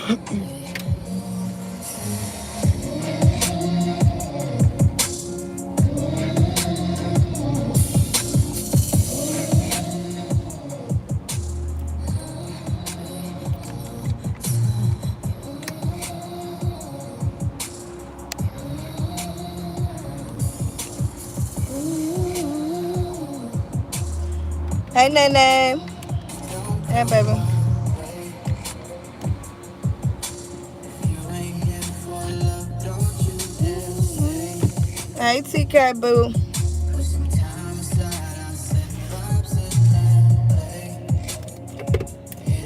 Hey, Nene. Hey, baby. Hey, TK, boo.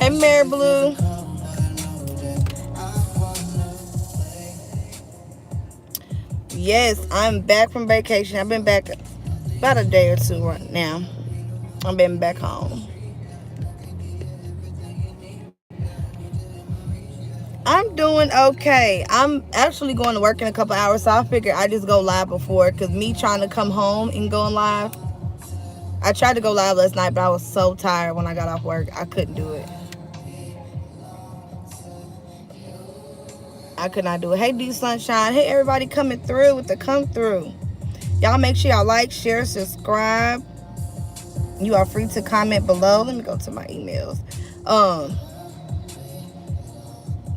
Hey, Mary Blue. Yes, I'm back from vacation. I've been back about a day or two right now. I've been back home. I'm doing okay. I'm actually going to work in a couple hours, so I figured I just go live before. Cause me trying to come home and going live, I tried to go live last night, but I was so tired when I got off work. I couldn't do it. I could not do it. Hey, D Sunshine. Hey, everybody coming through with the come through. Y'all make sure y'all like, share, subscribe. You are free to comment below. Let me go to my emails. Um,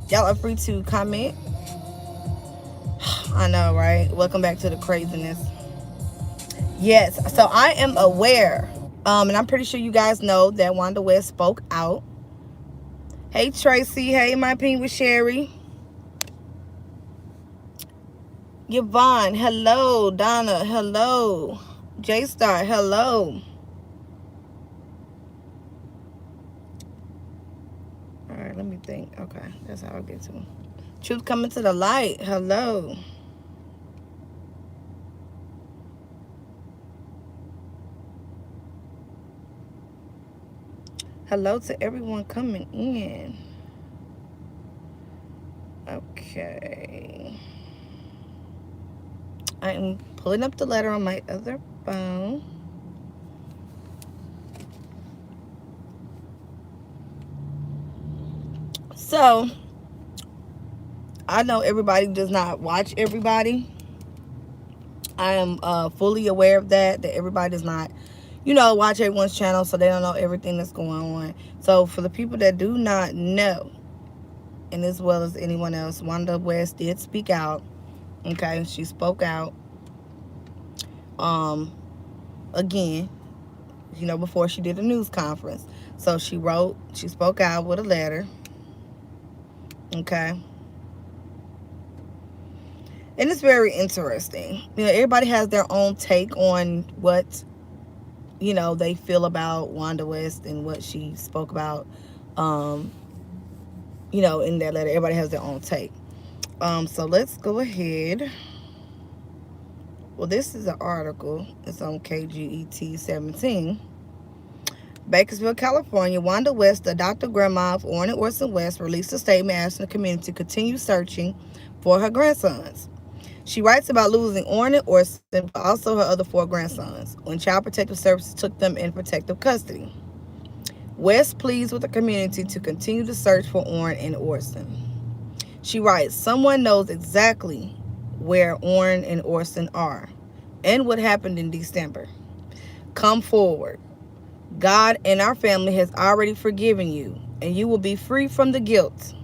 y'all are free to comment. I know, right? Welcome back to the craziness. Yes, so I am aware. And I'm pretty sure you guys know that Wanda West spoke out. Hey, Tracy. Hey, my ping with Sherry. Yvonne. Hello. Donna. Hello. J Star. Hello. All right, let me think. Okay, that's how I get to them. Truth coming to the light. Hello. Hello to everyone coming in. Okay. I am pulling up the letter on my other phone. So, I know everybody does not watch everybody. I am fully aware of that everybody does not, watch everyone's channel, so they don't know everything that's going on. So, for the people that do not know, and as well as anyone else, Wanda West did speak out. Okay, she spoke out. Again, before she did a news conference. So she spoke out with a letter. Okay. And it's very interesting. Everybody has their own take on what, they feel about Wanda West and what she spoke about, in that letter. Everybody has their own take. So let's go ahead. Well, this is an article. It's on KGET 17. Bakersville, California, Wanda West, the adopted grandma of Orrin and Orson West, released a statement asking the community to continue searching for her grandsons. She writes about losing Orrin and Orson, but also her other 4 grandsons, when Child Protective Services took them in protective custody. West pleads with the community to continue to search for Orrin and Orson. She writes, "Someone knows exactly where Orrin and Orson are and what happened in December. Come forward. God and our family has already forgiven you, and you will be free from the guilt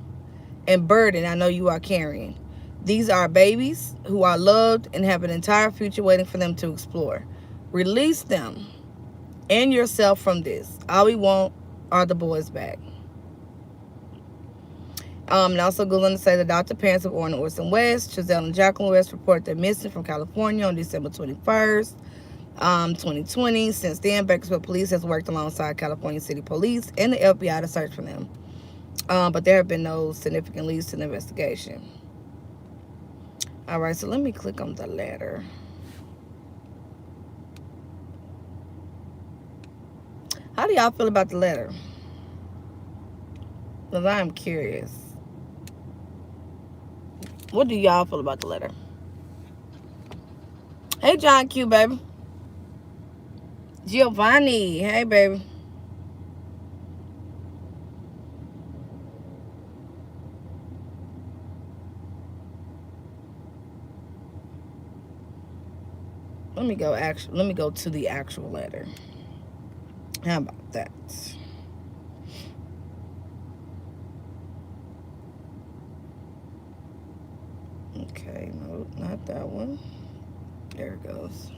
and burden I know you are carrying. These are babies who are loved and have an entire future waiting for them to explore. Release them and yourself from this. All we want are the boys back." And also goes on to say the adopted parents of Orrin and Orson West, Chazelle and Jacqueline West, reported they're missing from California on December 21st. 2020. Since then, Bakersfield Police has worked alongside California City Police and the FBI to search for them. But there have been no significant leads to the investigation. All right, so let me click on the letter. How do y'all feel about the letter? Because I'm curious. What do y'all feel about the letter? Hey, John Q, baby. Giovanni. Hey, baby. Let me go to the actual letter. How about that? Okay, no, not that one. There it goes.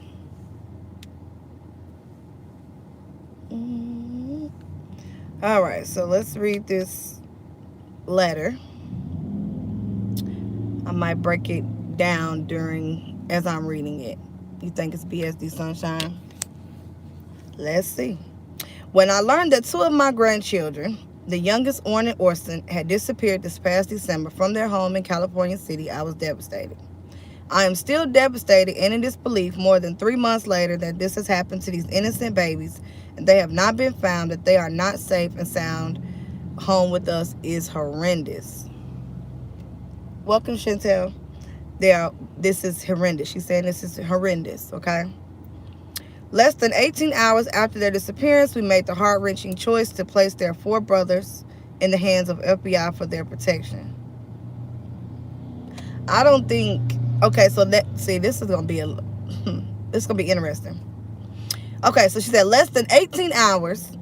Mm. All right, so let's read this letter. I might break it down during as I'm reading it. You think it's BSD Sunshine? Let's see. When I learned that two of my grandchildren, the youngest Orrin and Orson, had disappeared this past December from their home in California City, I was devastated. I am still devastated and in disbelief more than 3 months later that this has happened to these innocent babies and they have not been found, that they are not safe and sound home with us is horrendous. Welcome, Chantel. This is horrendous. She's saying this is horrendous, okay? Less than 18 hours after their disappearance, we made the heart-wrenching choice to place their four brothers in the hands of FBI for their protection. I don't think... Okay, so this is going to be this is going to be interesting. Okay, so she said less than 18 hours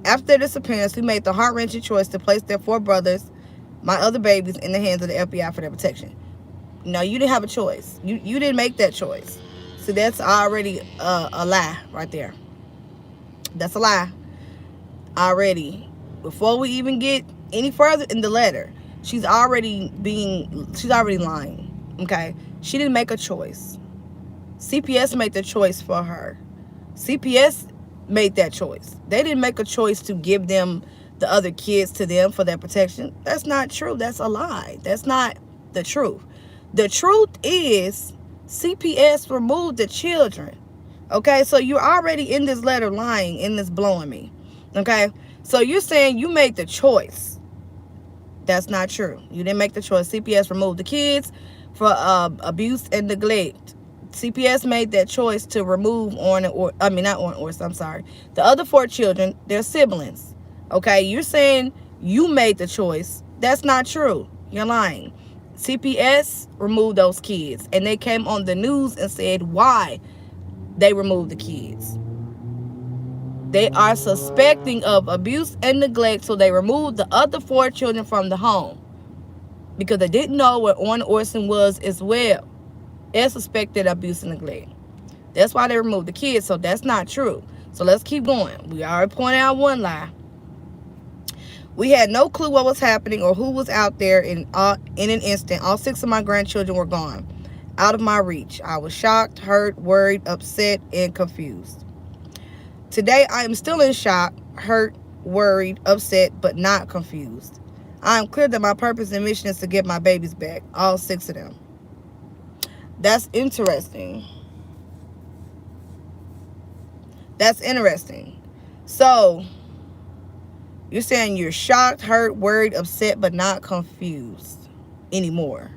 after their disappearance, we made the heart-wrenching choice to place their four brothers, my other babies, in the hands of the FBI for their protection. No, you didn't have a choice. You didn't make that choice. So that's already a lie right there. That's a lie already. Before we even get any further in the letter, she's already lying. Okay? She didn't make a choice. CPS made the choice for her. CPS made that choice. They didn't make a choice to give them the other kids to them for their protection. That's not true. That's a lie. That's not the truth. The truth is CPS removed the children. Okay, so you're already in this letter lying, in this blowing me. Okay, so you're saying you made the choice. That's not true. You didn't make the choice. CPS removed the kids for abuse and neglect. CPS made that choice to remove not Orrin Orson, I'm sorry. The other four children, their siblings. Okay, you're saying you made the choice. That's not true. You're lying. CPS removed those kids, and they came on the news and said why they removed the kids. They are suspecting of abuse and neglect, so they removed the other four children from the home because they didn't know where Orrin Orson was as well. They suspected abuse and neglect. That's why they removed the kids, so that's not true. So let's keep going. We already pointed out one lie. We had no clue what was happening or who was out there in an instant. All six of my grandchildren were gone, out of my reach. I was shocked, hurt, worried, upset, and confused. Today, I am still in shock, hurt, worried, upset, but not confused. I am clear that my purpose and mission is to get my babies back, all six of them. That's interesting. That's interesting. So... you're saying you're shocked, hurt, worried, upset, but not confused anymore.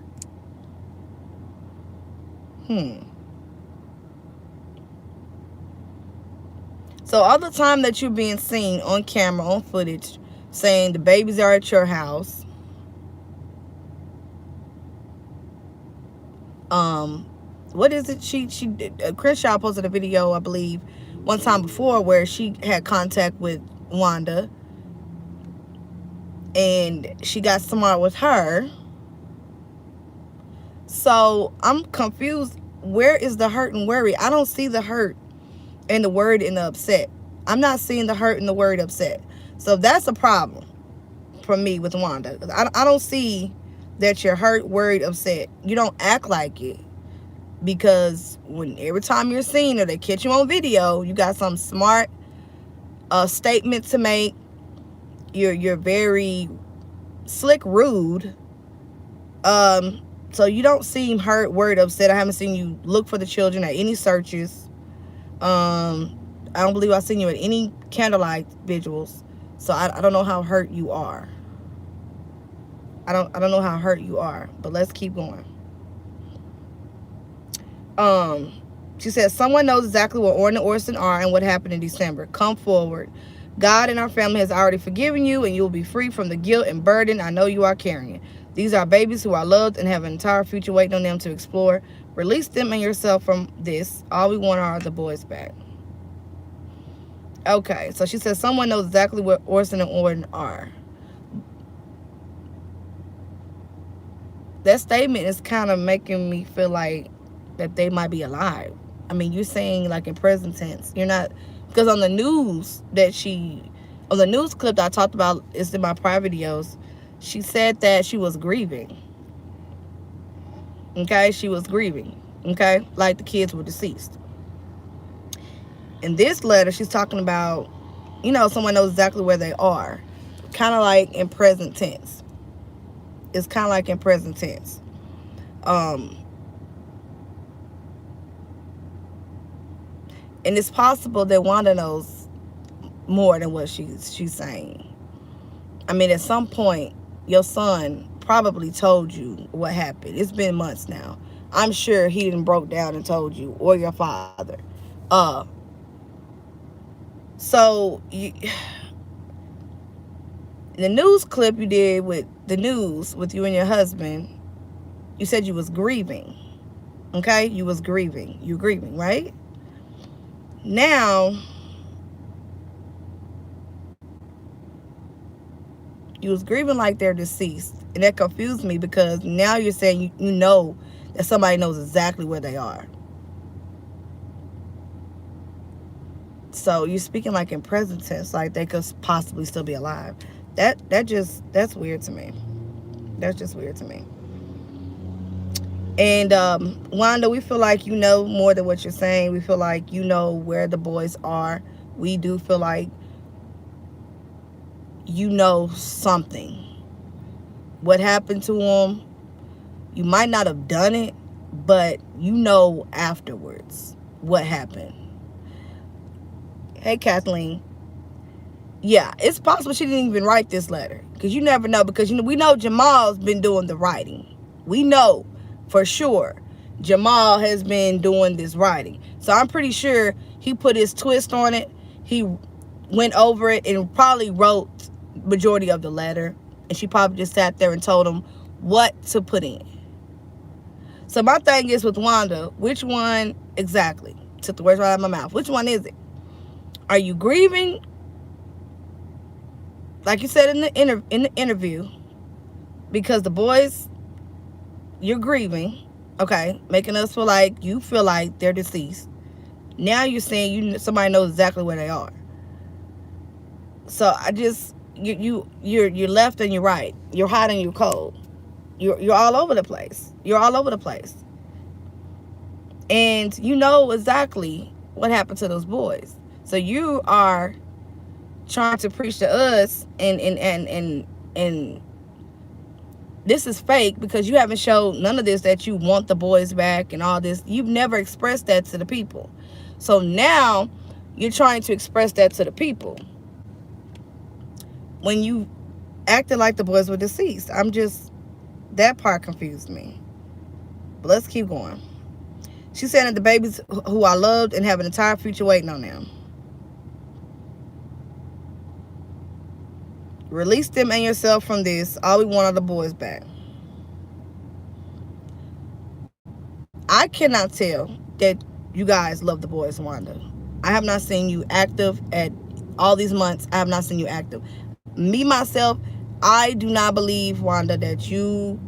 So all the time that you're being seen on camera, on footage, saying the babies are at your house, what is it? She did. Crenshaw posted a video, I believe, one time before where she had contact with Wanda. And she got smart with her. So I'm confused. Where is the hurt and worry? I don't see the hurt and the worried and the upset. I'm not seeing the hurt and the worried upset. So that's a problem for me with Wanda. I don't see that you're hurt, worried, upset. You don't act like it. Because every time you're seen or they catch you on video, you got some smart statement to make. You're very slick, rude. So you don't seem hurt, worried, upset. I haven't seen you look for the children at any searches. I don't believe I've seen you at any candlelight vigils. So I don't know how hurt you are. I don't know how hurt you are. But let's keep going. She says, someone knows exactly where Orrin and Orson are and what happened in December. Come forward. God and our family has already forgiven you, and you will be free from the guilt and burden I know you are carrying. These are babies who are loved and have an entire future waiting on them to explore. Release them and yourself from this. All we want are the boys back. Okay, so she says someone knows exactly where Orson and Orton are. That statement is kind of making me feel like that they might be alive. I mean, you're saying like in present tense. You're not, because on the news on the news clip that I talked about, it's in my prior videos, she said that she was grieving. Okay, she was grieving. Okay, like the kids were deceased. In this letter, she's talking about, someone knows exactly where they are. Kind of like in present tense. It's kind of like in present tense. And it's possible that Wanda knows more than what she's saying. I mean, at some point, your son probably told you what happened. It's been months now. I'm sure he didn't broke down and told you, or your father. So the news clip you did with the news with you and your husband, you said you was grieving. Okay, you was grieving. You're grieving, right? Now, you was grieving like they're deceased, and that confused me because now you're saying you know that somebody knows exactly where they are. So you're speaking like in present tense, like they could possibly still be alive. That's weird to me. That's just weird to me. And Wanda, we feel like you know more than what you're saying. We feel like you know where the boys are. We do feel like you know something. What happened to them? You might not have done it, but you know afterwards what happened. Hey, Kathleen. Yeah, it's possible she didn't even write this letter, because you never know, because we know Jamal's been doing the writing. We know for sure Jamal has been doing this writing. So I'm pretty sure he put his twist on it. He went over it and probably wrote majority of the letter, and she probably just sat there and told him what to put in. So my thing is with Wanda, which one exactly? Took the words right out of my mouth. Which one is it? Are you grieving, like you said in the interview, because the boys, you're grieving, okay, making us feel like they're deceased. Now you're saying somebody knows exactly where they are. So I just you're left and you're right. You're hot and you're cold. You're all over the place. You're all over the place. And you know exactly what happened to those boys. So you are trying to preach to us and this is fake, because you haven't showed none of this, that you want the boys back and all this. You've never expressed that to the people. So now you're trying to express that to the people when you acted like the boys were deceased. That part confused me. But let's keep going. She said that the babies who are loved and have an entire future waiting on them. Release them and yourself from this. All we want are the boys back. I cannot tell that you guys love the boys, Wanda. I have not seen you active at all these months. I have not seen you active. Me, myself, I do not believe, Wanda, that you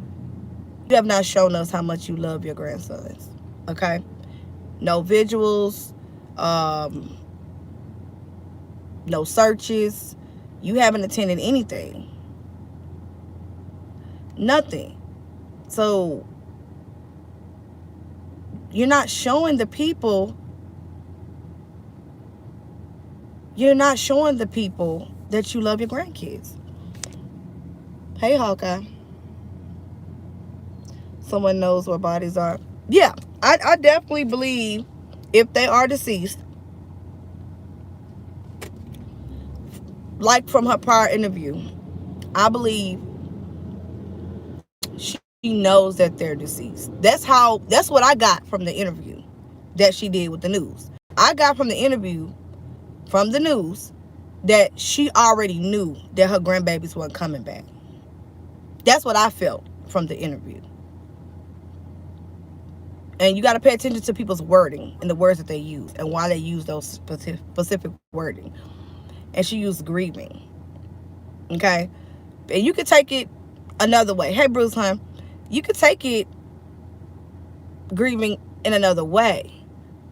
have not shown us how much you love your grandsons. Okay? No visuals, no searches. You haven't attended anything. Nothing. So you're not showing the people. You're not showing the people that you love your grandkids. Hey, Hawkeye. Someone knows where bodies are. Yeah, I definitely believe if they are deceased, like from her prior interview, I believe she knows that they're deceased. That's what I got from the interview that she did with the news. I got from the interview from the news that she already knew that her grandbabies weren't coming back. That's what I felt from the interview. And you got to pay attention to people's wording and the words that they use and why they use those specific wording. And she used grieving. Okay? And you could take it another way. Hey, Bruce, hon. You could take it grieving in another way.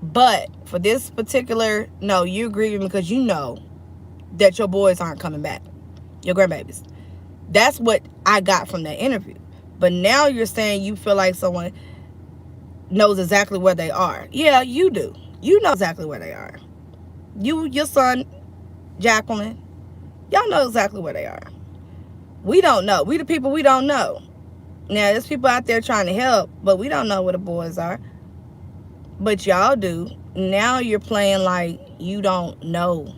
But for this particular, no, you're grieving because you know that your boys aren't coming back. Your grandbabies. That's what I got from that interview. But now you're saying you feel like someone knows exactly where they are. Yeah, you do. You know exactly where they are. You, your son, Jacqueline, y'all know exactly where they are. We don't know. We the people, we don't know. Now, there's people out there trying to help, but we don't know where the boys are. But y'all do. Now you're playing like you don't know.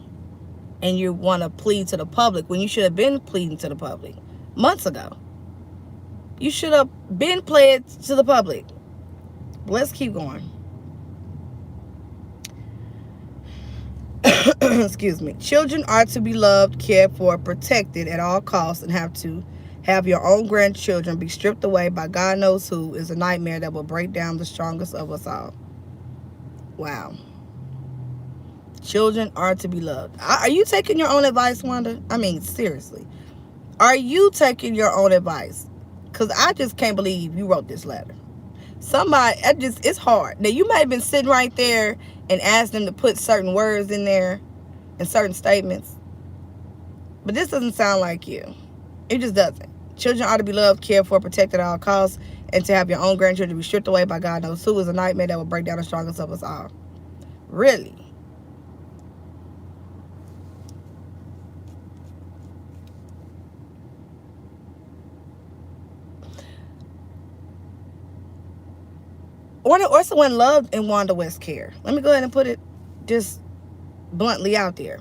And you want to plead to the public when you should have been pleading to the public months ago. You should have been pleading to the public. Let's keep going. Excuse me. Children are to be loved, cared for, protected at all costs, and have to have your own grandchildren be stripped away by God knows who is a nightmare that will break down the strongest of us all. Wow. Children are to be loved. Are you taking your own advice, Wanda? I mean, seriously. Are you taking your own advice? Because I just can't believe you wrote this letter. Somebody, it's hard. Now, you might have been sitting right there and asked them to put certain words in there and certain statements. But this doesn't sound like you. It just doesn't. Children are to be loved, cared for, protected at all costs, and to have your own grandchildren be stripped away by God knows who is a nightmare that will break down the strongest of us all. Really? Orson wasn't loved in Wanda West care. Let me go ahead and put it just bluntly out there.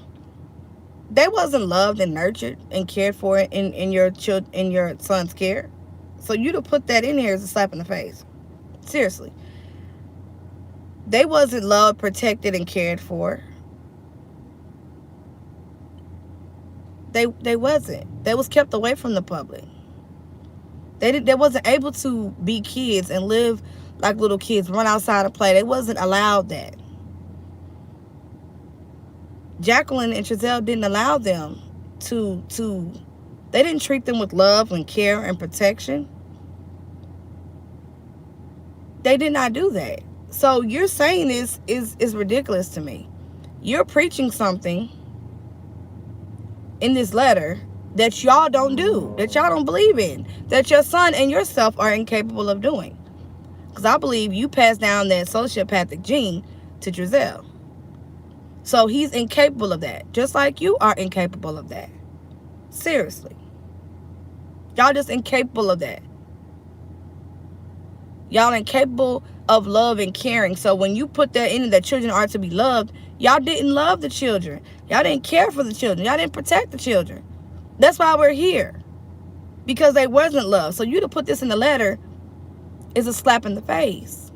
They wasn't loved and nurtured and cared for in your son's care. So you to put that in here is a slap in the face. Seriously. They wasn't loved, protected, and cared for. They wasn't. They was kept away from the public. They wasn't able to be kids and live like little kids, run outside and play. They wasn't allowed that. Jacqueline and Giselle didn't allow them to they didn't treat them with love and care and protection. They did not do that. So you're saying this is ridiculous to me. You're preaching something in this letter that y'all don't do, that y'all don't believe in, that your son and yourself are incapable of doing. Because I believe you passed down that sociopathic gene to Giselle. So he's incapable of that, just like you are incapable of that. Seriously. Y'all just incapable of that. Y'all incapable of love and caring. So when you put that in, that children are to be loved, y'all didn't love the children. Y'all didn't care for the children. Y'all didn't protect the children. That's why we're here. Because they wasn't loved. So you to put this in the letter is a slap in the face.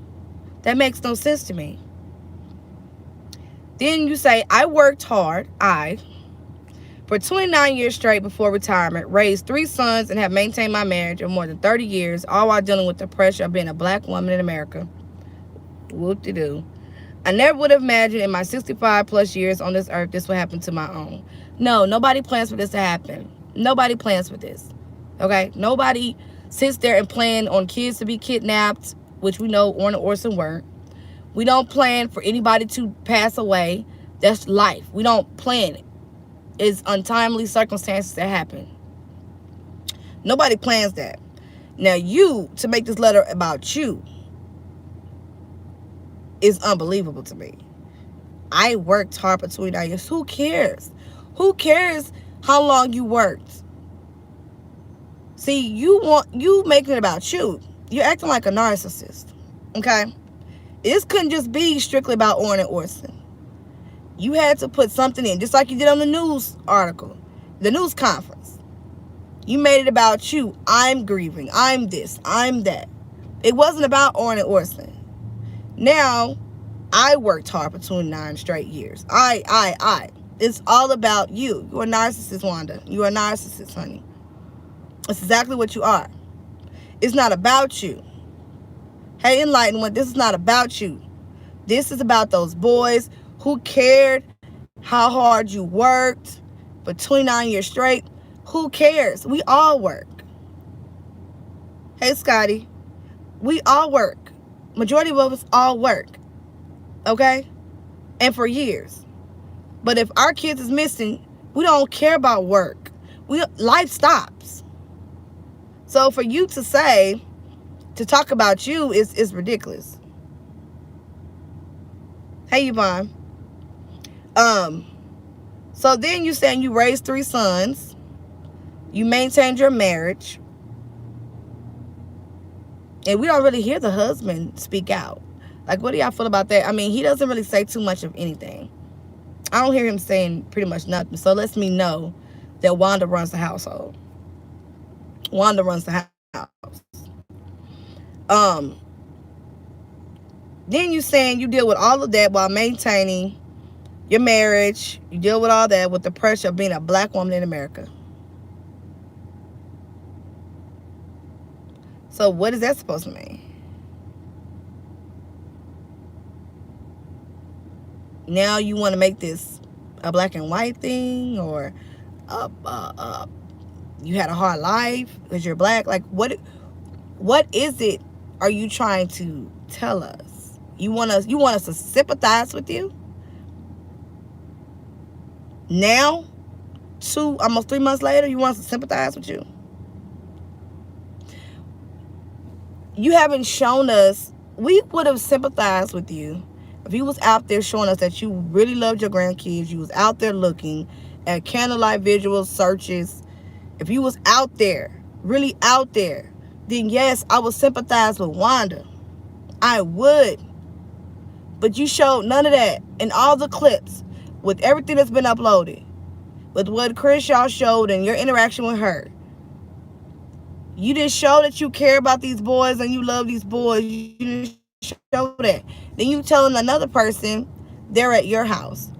That makes no sense to me. Then you say, I worked hard, for 29 years straight before retirement, raised 3 sons, and have maintained my marriage of more than 30 years, all while dealing with the pressure of being a black woman in America. Whoop-de-doo. I never would have imagined in my 65 plus years on this earth this would happen to my own. No, nobody plans for this to happen. Nobody plans for this. Okay? Nobody sits there and plan on kids to be kidnapped, which we know Orna Orson weren't. We don't plan for anybody to pass away. That's life. We don't plan it. It's untimely circumstances that happen. Nobody plans that. Now you, to make this letter about you, is unbelievable to me. I worked hard for 29 years. Who cares? Who cares how long you worked? See, you making it about you. You're acting like a narcissist. Okay? This couldn't just be strictly about Orna Orson. You had to put something in, just like you did on the news article, the news conference. You made it about you. I'm grieving. I'm this. I'm that. It wasn't about Orna Orson. Now, I worked hard for 29 straight years. I. It's all about you. You're a narcissist, Wanda. You're a narcissist, honey. That's exactly what you are. It's not about you. Hey, Enlightened One, this is not about you. This is about those boys who cared how hard you worked for 29 years straight. Who cares? We all work. Hey, Scotty, we all work. Majority of us all work. Okay? And for years. But if our kids is missing, we don't care about work. Life stops. So for you to say, to talk about you is ridiculous. Hey, Yvonne. Um, so then you saying you raised 3 sons, you maintained your marriage, and we don't really hear the husband speak out. Like, what do y'all feel about that? I mean, he doesn't really say too much of anything. I don't hear him saying pretty much nothing. So lets me know that Wanda runs the household. Wanda runs the house. Um, then you saying you deal with all of that while maintaining your marriage. You deal with all that with the pressure of being a black woman in America. So what is that supposed to mean? Now you want to make this a black and white thing, or you had a hard life because you're black? Like, what is it are you trying to tell us? You want us to sympathize with you? Now, almost 3 months later, you want us to sympathize with you? You haven't shown us. We would have sympathized with you if you was out there showing us that you really loved your grandkids. You was out there looking at candlelight visual searches. If you was out there, really out there, then yes, I would sympathize with Wanda. I would. But you showed none of that in all the clips, with everything that's been uploaded, with what Chris y'all showed and your interaction with her. You didn't show that you care about these boys and you love these boys. You didn't show that. Then you telling another person they're at your house.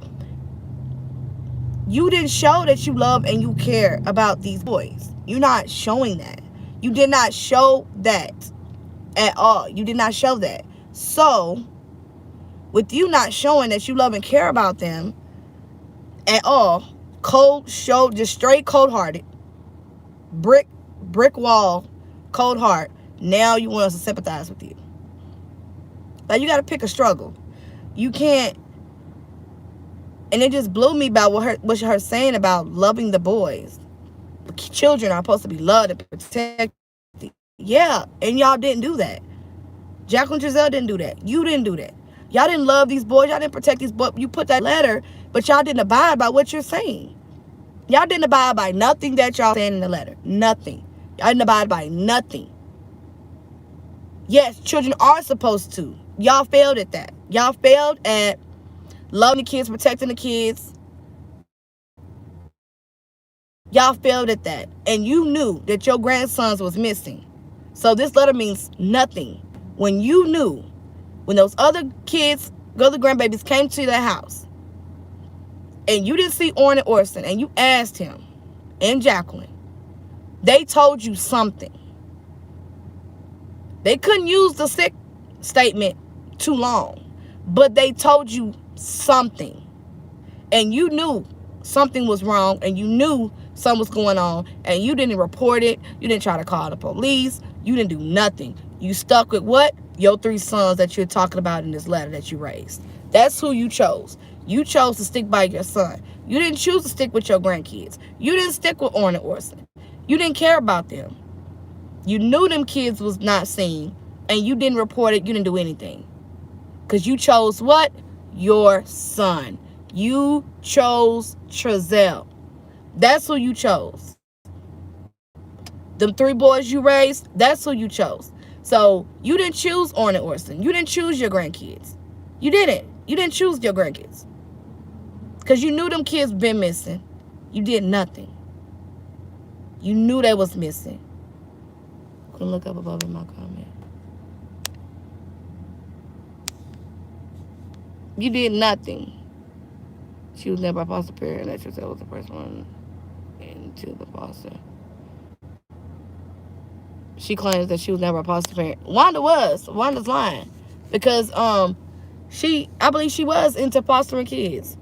You didn't show that you love and you care about these boys. You're not showing that. You did not show that at all. You did not show that. So, with you not showing that you love and care about them at all, just straight cold-hearted, brick wall, cold heart, now you want us to sympathize with you. Like, you got to pick a struggle. You can't. And it just blew me about what her saying about loving the boys. Children are supposed to be loved and protected. Yeah, and y'all didn't do that. Jacqueline Giselle didn't do that. You didn't do that. Y'all didn't love these boys. Y'all didn't protect these boys. You put that letter, but y'all didn't abide by what you're saying. Y'all didn't abide by nothing that y'all saying in the letter. Nothing. Y'all didn't abide by nothing. Yes, children are supposed to. Y'all failed at that. Y'all failed at loving the kids, protecting the kids. Y'all failed at that. And you knew that your grandsons was missing. So this letter means nothing. When you knew, when those other kids, the other grandbabies came to the house, and you didn't see Orrin and Orson, and you asked him and Jacqueline, they told you something. They couldn't use the sick statement too long, but they told you something. And you knew something was wrong, and you knew something was going on, and you didn't report it. You didn't try to call the police. You didn't do nothing. You stuck with what? Your 3 sons that you're talking about in this letter that you raised. That's who you chose. You chose to stick by your son. You didn't choose to stick with your grandkids. You didn't stick with Orrin and Orson. You didn't care about them. You knew them kids was not seen, and you didn't report it. You didn't do anything. Because you chose what? Your son. You chose Trezell. That's who you chose. Them 3 boys you raised, that's who you chose. So you didn't choose Orrin and Orson. You didn't choose your grandkids. You didn't. You didn't choose your grandkids. Because you knew them kids been missing. You did nothing. You knew they was missing. Gonna look up above in my comment. You did nothing. She was never by foster parent, and that yourself was the first one into the foster. She claims that she was never a foster parent. Wanda's lying because I believe she was into fostering kids.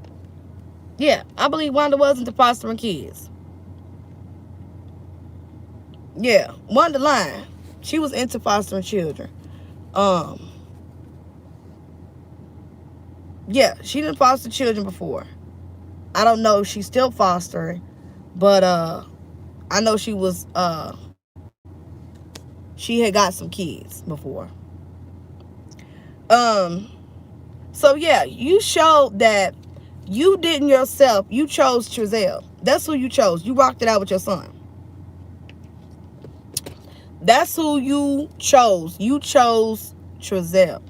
Yeah, I believe Wanda was into fostering kids. Yeah, Wanda lying. She was into fostering children. Um, yeah, she didn't foster children before. I don't know if she's still fostering, but I know she had got some kids before. Um, so yeah, you showed that you didn't yourself. You chose Trezelle. That's who you chose. You rocked it out with your son. That's who you chose. You chose Trezelle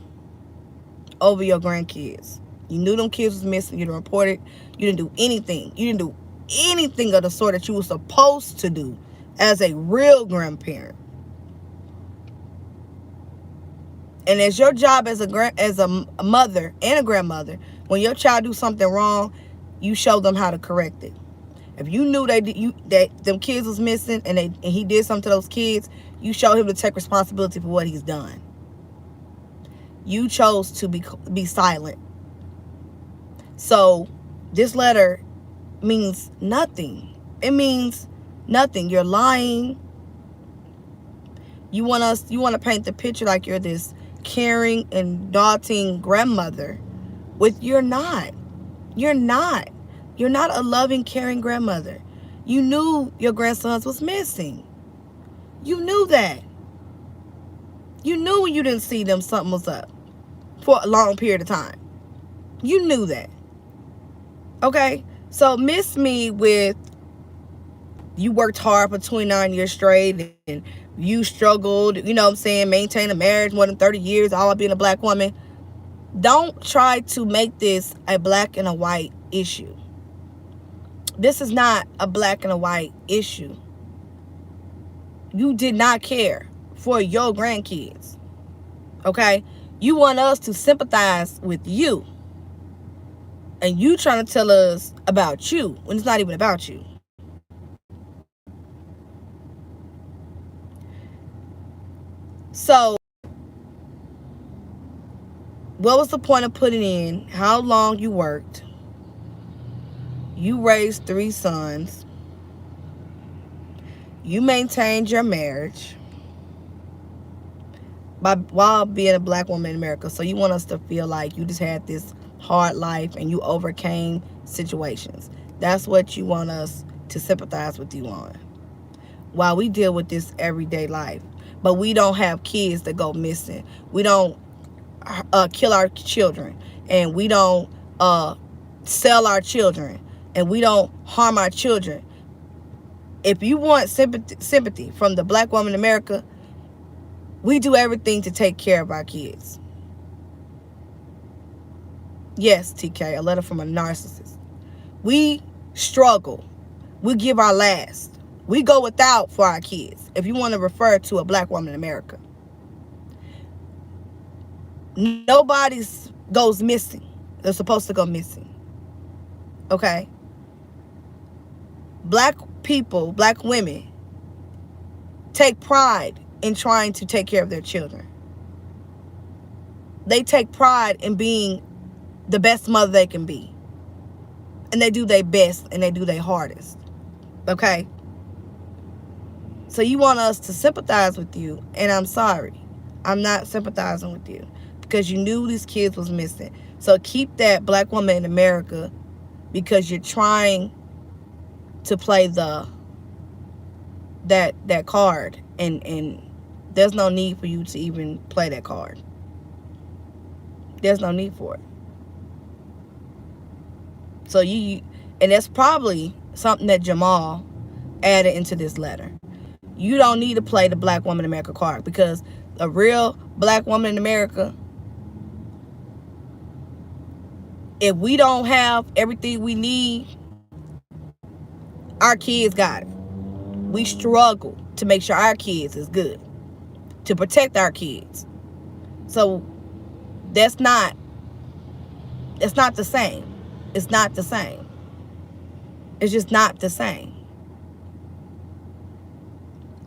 over your grandkids. You knew them kids was missing. You didn't report it. You didn't do anything. You didn't do anything of the sort that you were supposed to do as a real grandparent. And it's your job as a mother and a grandmother. When your child do something wrong, you show them how to correct it. If you knew that them kids was missing and he did something to those kids, you show him to take responsibility for what he's done. You chose to be silent. So this letter means nothing. It means nothing. You're lying. You want to paint the picture like you're this caring and doting grandmother. You're not. You're not. You're not a loving, caring grandmother. You knew your grandsons was missing. You knew that. You knew when you didn't see them something was up for a long period of time. You knew that. Okay? So miss me with you worked hard for 29 years straight and you struggled, you know what I'm saying, maintain a marriage more than 30 years, all being a black woman. Don't try to make this a black and a white issue. This is not a black and a white issue. You did not care for your grandkids. Okay? You want us to sympathize with you. And you trying to tell us about you when it's not even about you. So, what was the point of putting in how long you worked? You raised 3 sons. You maintained your marriage while being a black woman in America. So you want us to feel like you just had this hard life and you overcame situations. That's what you want us to sympathize with you on. While we deal with this everyday life. But we don't have kids that go missing. We don't kill our children. And we don't sell our children. And we don't harm our children. If you want sympathy from the black woman in America, we do everything to take care of our kids. Yes, TK, a letter from a narcissist. We struggle. We give our last. We go without for our kids. If you want to refer to a black woman in America. Nobody goes missing. They're supposed to go missing. Okay? Black people, black women, take pride in trying to take care of their children. They take pride in being the best mother they can be. And they do their best and they do their hardest. Okay? So you want us to sympathize with you, and I'm sorry. I'm not sympathizing with you because you knew these kids was missing. So keep that black woman in America because you're trying to play that card, and there's no need for you to even play that card. There's no need for it. So and that's probably something that Jamal added into this letter. You don't need to play the black woman in America card because a real black woman in America, if we don't have everything we need, our kids got it. We struggle to make sure our kids is good, to protect our kids. So that's not the same. It's not the same. It's just not the same.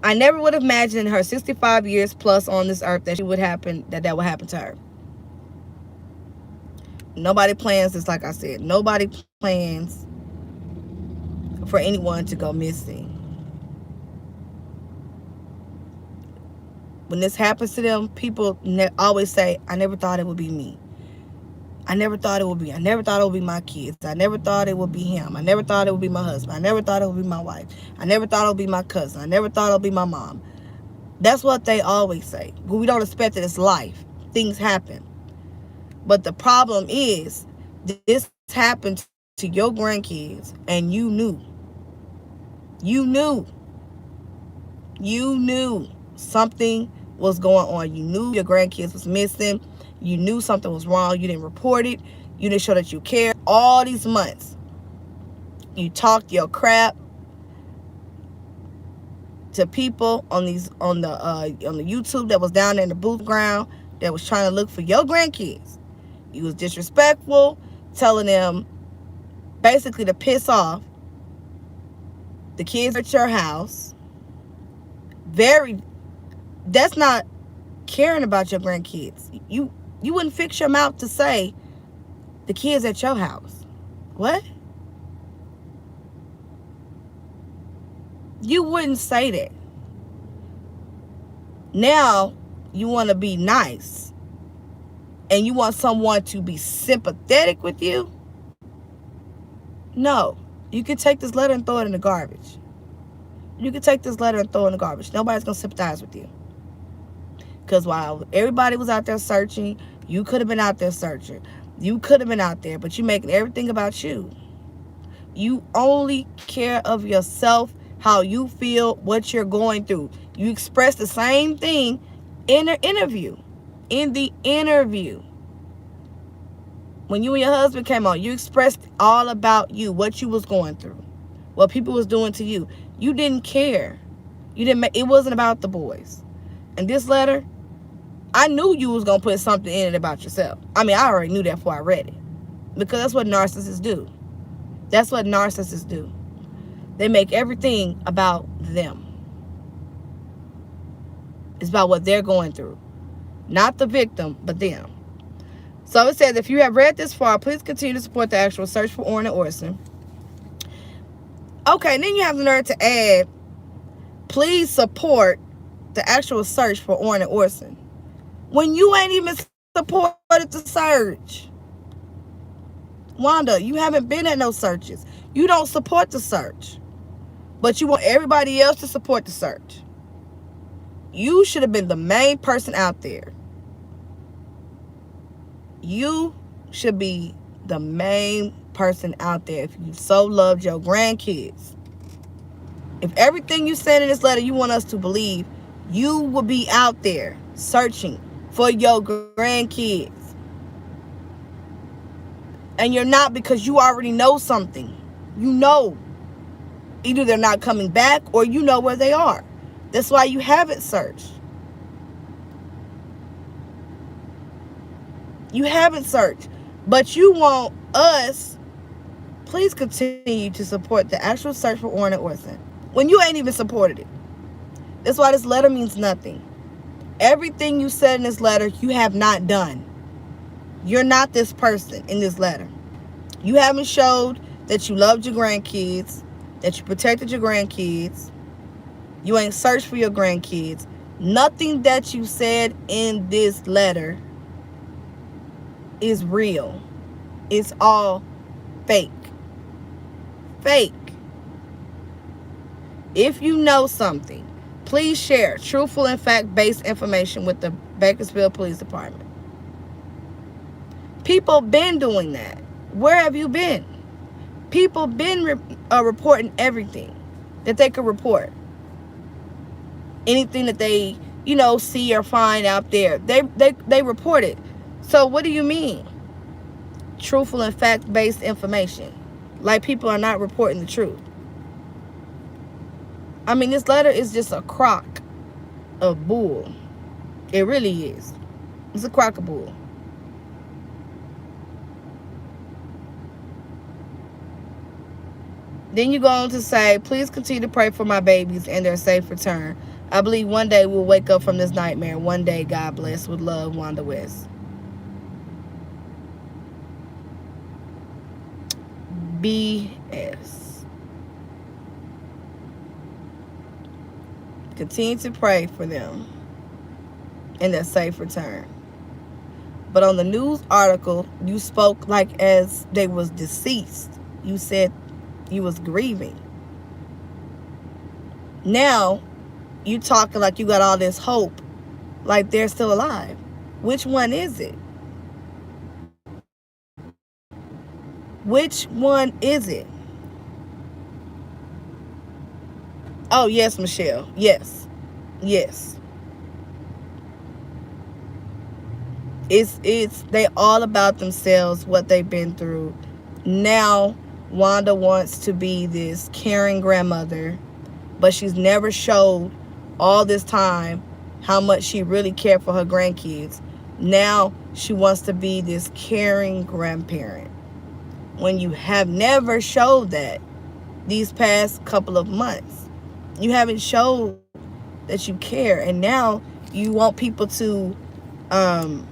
I never would have imagined in her 65 years plus on this earth that that would happen to her. Nobody plans this, like I said. Nobody plans for anyone to go missing. When this happens to them, people always say, I never thought it would be me. I never thought it would be my kids. I never thought it would be him. I never thought it would be my husband. I never thought it would be my wife. I never thought it would be my cousin. I never thought it would be my mom. That's what they always say. But we don't expect that it's life. Things happen. But the problem is, this happened to your grandkids, and you knew. You knew. You knew something was going on. You knew your grandkids was missing. You knew something was wrong. You didn't report it. You didn't show that you cared. All these months, you talked your crap to people on the YouTube that was down there in the booth ground that was trying to look for your grandkids. You was disrespectful, telling them basically to piss off the kids at your house. That's not caring about your grandkids. You wouldn't fix your mouth to say the kids at your house. What? You wouldn't say that. Now you want to be nice and you want someone to be sympathetic with you. No, you can take this letter and throw it in the garbage. You can take this letter and throw it in the garbage. Nobody's going to sympathize with you. Because while everybody was out there searching, you could have been out there searching. You could have been out there, but you're making everything about you. You only care of yourself, how you feel, what you're going through. You express the same thing in the interview. In the interview. When you and your husband came on, you expressed all about you, what you was going through, what people was doing to you. You didn't care. It wasn't about the boys. And this letter, I knew you was going to put something in it about yourself. I mean, I already knew that before I read it. Because that's what narcissists do. That's what narcissists do. They make everything about them. It's about what they're going through. Not the victim, but them. So it says, if you have read this far, please continue to support the actual search for Orrin and Orson. Okay, then you have the nerve to add, please support the actual search for Orrin and Orson. When you ain't even supported the search. Wanda, you haven't been at no searches. You don't support the search. But you want everybody else to support the search. You should have been the main person out there. You should be the main person out there if you so loved your grandkids. If everything you said in this letter you want us to believe, you will be out there searching for your grandkids. And you're not, because you already know something. You know either they're not coming back or you know where they are. That's why you haven't searched. You haven't searched. But you want us, please continue to support the actual search for Orrin and Orson when you ain't even supported it. That's why this letter means nothing. Everything you said in this letter, you have not done. You're not this person in this letter. You haven't showed that you loved your grandkids, that you protected your grandkids. You ain't searched for your grandkids. Nothing that you said in this letter is real. It's all fake. Fake. If you know something, please share truthful and fact-based information with the Bakersfield Police Department. People been doing that. Where have you been? People been reporting everything that they could report. Anything that they, see or find out there, they report it. So what do you mean? Truthful and fact-based information. Like people are not reporting the truth. I mean, this letter is just a crock of bull. It really is. It's a crock of bull. Then you go on to say, please continue to pray for my babies and their safe return. I believe one day we'll wake up from this nightmare. One day, God bless. With love, Wanda West. BS. Continue to pray for them in their safe return. But on the news article, you spoke like as they was deceased. You said you was grieving. Now you talking like you got all this hope, like they're still alive. Which one is it? Which one is it? Oh yes, Michelle. Yes. Yes. It's they all about themselves, what they've been through. Now Wanda wants to be this caring grandmother, but she's never showed all this time how much she really cared for her grandkids. Now she wants to be this caring grandparent, when you have never showed that these past couple of months. You haven't showed that you care, and now you want people to um,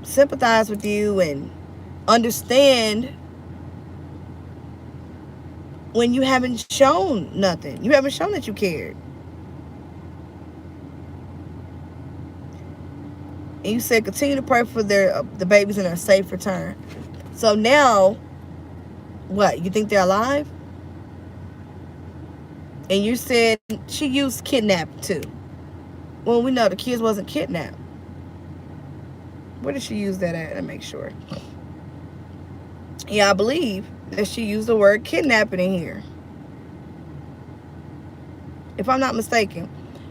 sympathize with you and understand when you haven't shown nothing. You haven't shown that you cared. And you said continue to pray for the babies in their safe return. So now, what? You think they're alive? And you said she used kidnap too. Well, we know the kids wasn't kidnapped. Where did she use that at? Let me make sure. Yeah, I believe that she used the word kidnapping in here. If I'm not mistaken,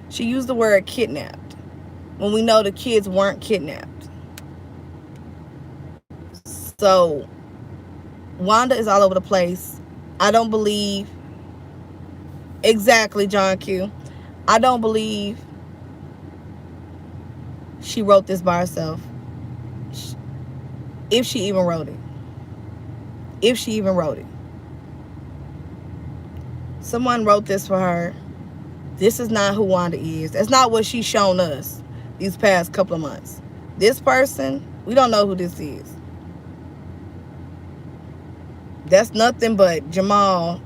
she used the word kidnapped when we know the kids weren't kidnapped. So Wanda is all over the place. I don't believe, exactly, John Q. I don't believe she wrote this by herself. If she even wrote it. If she even wrote it. Someone wrote this for her. This is not who Wanda is. That's not what she's shown us these past couple of months. This person, we don't know who this is. That's nothing but Jamal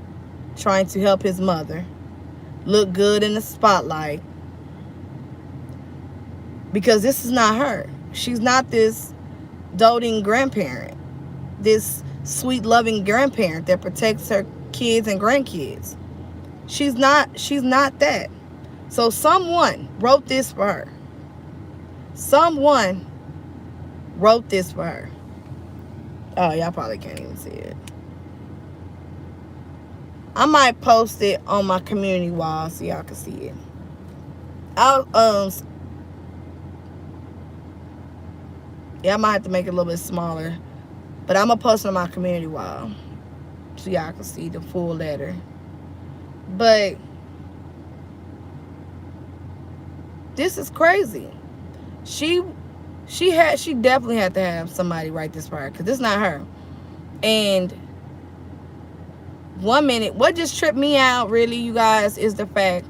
trying to help his mother look good in the spotlight, because this is not her. She's not this doting grandparent, this sweet loving grandparent that protects her kids and grandkids. She's not that. So someone wrote this for her. Someone wrote this for her. Oh, y'all probably can't even see it. I might post it on my community wall so y'all can see it. Yeah, I might have to make it a little bit smaller, but I'm gonna post it on my community wall so y'all can see the full letter. But this is crazy. She definitely had to have somebody write this for her, because this is not her. And 1 minute, what just tripped me out really, you guys, is the fact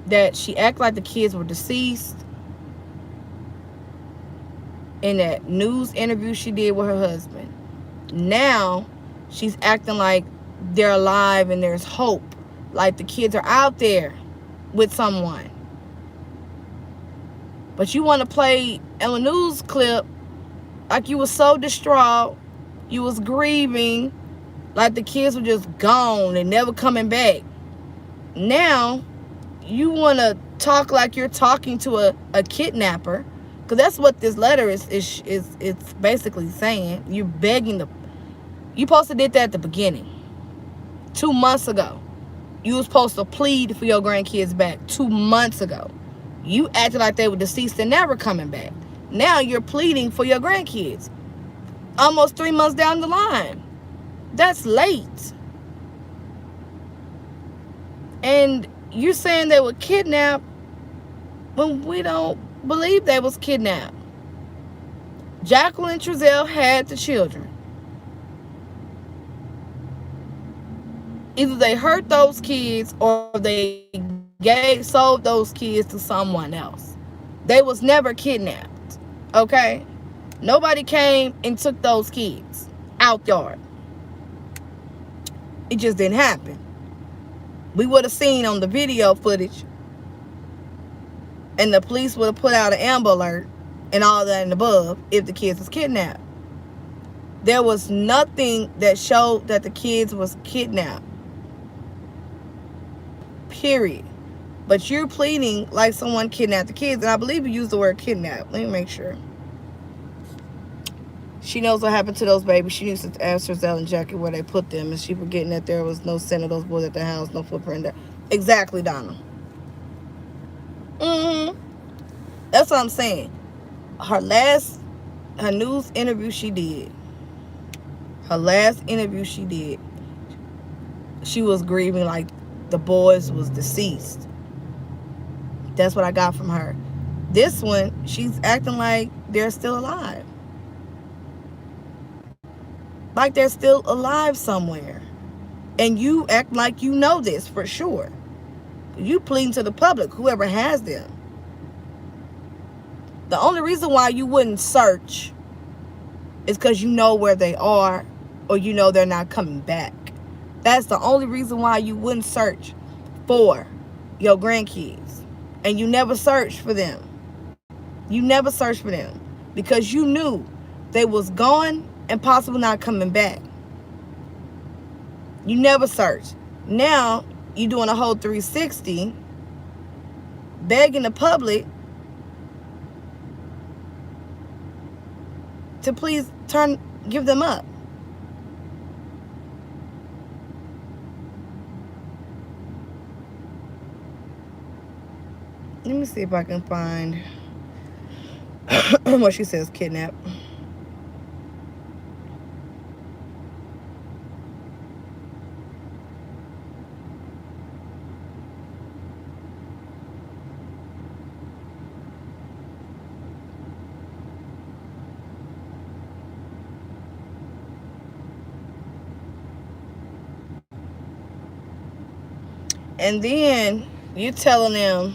that she acted like the kids were deceased in that news interview she did with her husband. Now she's acting like they're alive and there's hope, like the kids are out there with someone. But you want to play on a news clip like you was so distraught, you was grieving, like the kids were just gone and never coming back. Now you want to talk like you're talking to a kidnapper, because that's what this letter is it's basically saying. You're begging you supposed to did that at the beginning. 2 months ago. You was supposed to plead for your grandkids back 2 months ago. You acted like they were deceased and never coming back. Now you're pleading for your grandkids. Almost 3 months down the line. That's late. And you're saying they were kidnapped when we don't believe they was kidnapped. Jacqueline Trezell had the children. Either they hurt those kids or they got sold those kids to someone else. They was never kidnapped. Okay? Nobody came and took those kids out the yard. It just didn't happen. We would have seen on the video footage, and the police would have put out an Amber Alert and all that and above if the kids was kidnapped. There was nothing that showed that the kids was kidnapped. Period. But you're pleading like someone kidnapped the kids, and I believe you used the word kidnap. Let me make sure. She knows what happened to those babies. She used to ask Giselle and Jackie where they put them, and she forgetting that there was no scent of those boys at the house, no footprint there. Exactly, Donna. That's what I'm saying. Her news interview she did. Her last interview she did, she was grieving like the boys was deceased. That's what I got from her. This one, she's acting like they're still alive. Like they're still alive somewhere. And you act like you know this for sure. You pleading to the public, whoever has them. The only reason why you wouldn't search is because you know where they are, or you know they're not coming back. That's the only reason why you wouldn't search for your grandkids. And you never searched for them. You never searched for them because you knew they was gone and possibly not coming back. You never searched. Now you're doing a whole 360, begging the public to please give them up. Let me see if I can find what she says kidnap. And then you're telling them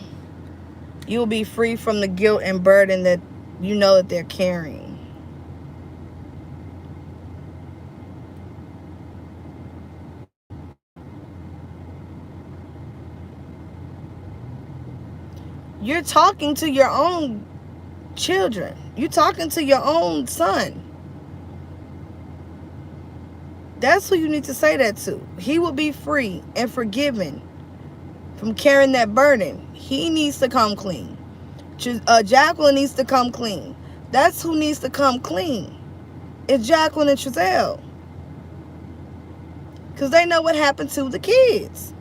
you'll be free from the guilt and burden that you know that they're carrying. You're talking to your own children. You're talking to your own son. That's who you need to say that to. He will be free and forgiven from carrying that burden. He needs to come clean. Jacqueline needs to come clean. That's who needs to come clean. It's Jacqueline and Giselle. Because they know what happened to the kids.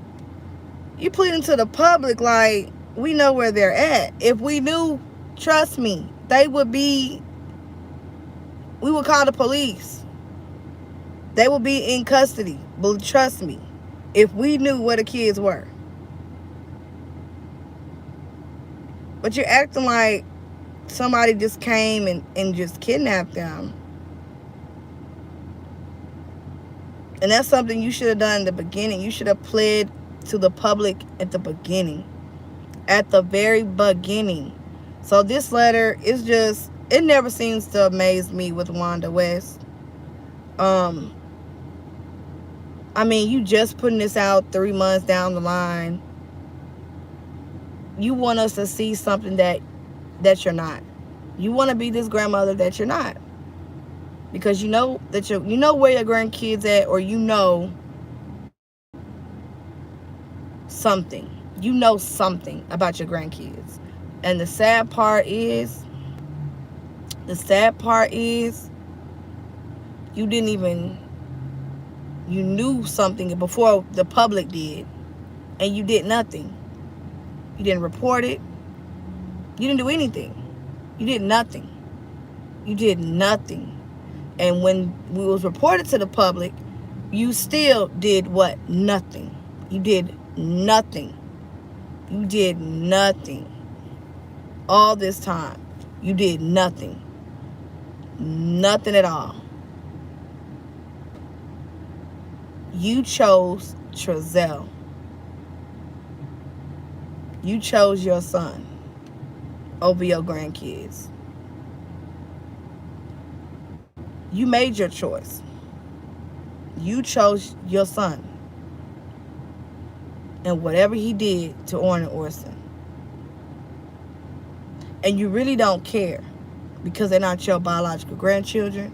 You pleading to the public like we know where they're at. If we knew, trust me, we would call the police. They would be in custody. But trust me, if we knew where the kids were. But you're acting like somebody just came and just kidnapped them. And that's something you should have done in the beginning. You should have pled to the public at the beginning. At the very beginning. So this letter is just, it never seems to amaze me with Wanda West. I mean, you just putting this out 3 months down the line. You want us to see something that you're not. You want to be this grandmother that you're not. Because you know that you know where your grandkids at, or you know something. You know something about your grandkids. And the sad part is you knew something before the public did, and you did nothing. You didn't report it. You didn't do anything. You did nothing. You did nothing. And when we was reported to the public, you still did what? Nothing. You did nothing. You did nothing. All this time, you did nothing. Nothing at all. You chose Trezell. You chose your son over your grandkids. You made your choice. You chose your son and whatever he did to Orrin and Orson. And you really don't care because they're not your biological grandchildren.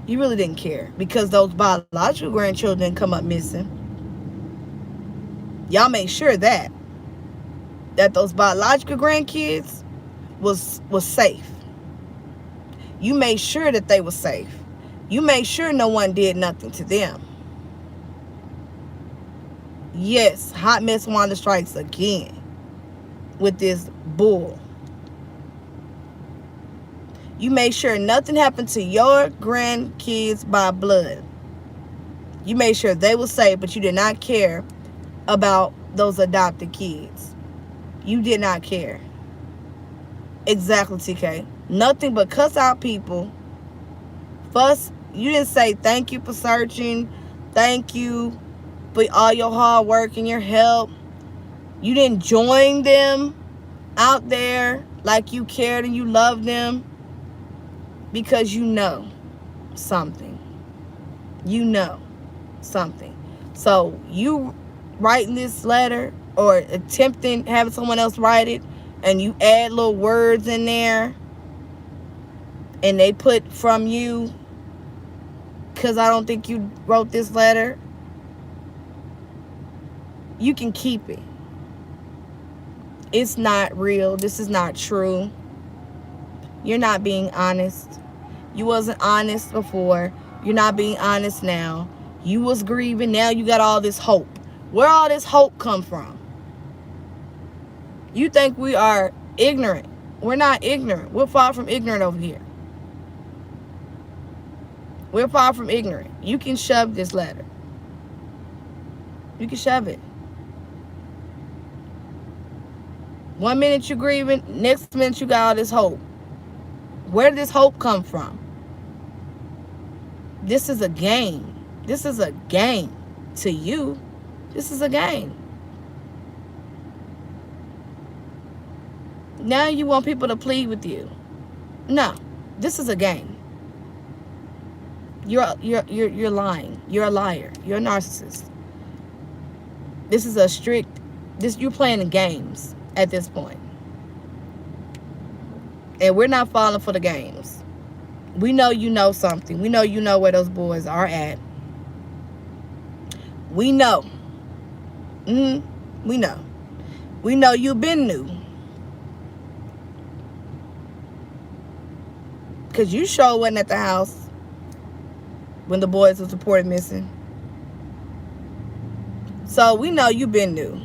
You really didn't care because those biological grandchildren didn't come up missing. Y'all made sure that those biological grandkids was safe. You made sure that they were safe. You made sure no one did nothing to them. Yes, hot mess Wanda strikes again with this bull. You made sure nothing happened to your grandkids by blood. You made sure they were safe, but you did not care about those adopted kids. You did not care. Exactly, TK. Nothing but cuss out people. Fuss. You didn't say thank you for searching. Thank you for all your hard work and your help. You didn't join them out there like you cared and you loved them because you know something. You know something. So you writing this letter or attempting having someone else write it, and you add little words in there and they put from you because I don't think you wrote this letter, you can keep it. It's not real. This is not true. You're not being honest. You wasn't honest before. You're not being honest now. You was grieving. Now you got all this hope. Where all this hope come from? You think we are ignorant. We're not ignorant. We're far from ignorant over here. We're far from ignorant. You can shove this letter. You can shove it. 1 minute you're grieving, next minute you got all this hope. Where did this hope come from? This is a game. This is a game to you. This is a game. Now you want people to plead with you. No, this is a game. You're lying. You're a liar. You're a narcissist. This is a strict. You're playing the games at this point. And we're not falling for the games. We know you know something. We know you know where those boys are at. We know. We know. We know you've been new. Because you sure wasn't at the house when the boys was reported missing. So we know you've been new.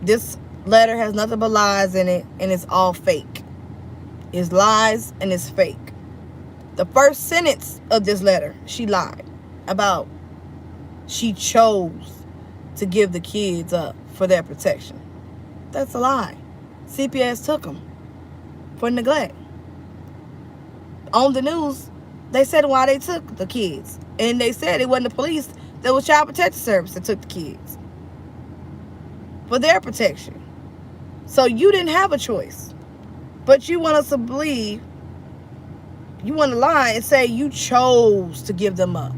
This letter has nothing but lies in it, and it's all fake. It's lies and it's fake. The first sentence of this letter, she lied about she chose to give the kids up for their protection. That's a lie. CPS took them for neglect. On the news, they said why they took the kids. And they said it wasn't the police, that was Child Protective Service that took the kids for their protection. So you didn't have a choice. But you want us to believe, you want to lie and say you chose to give them up.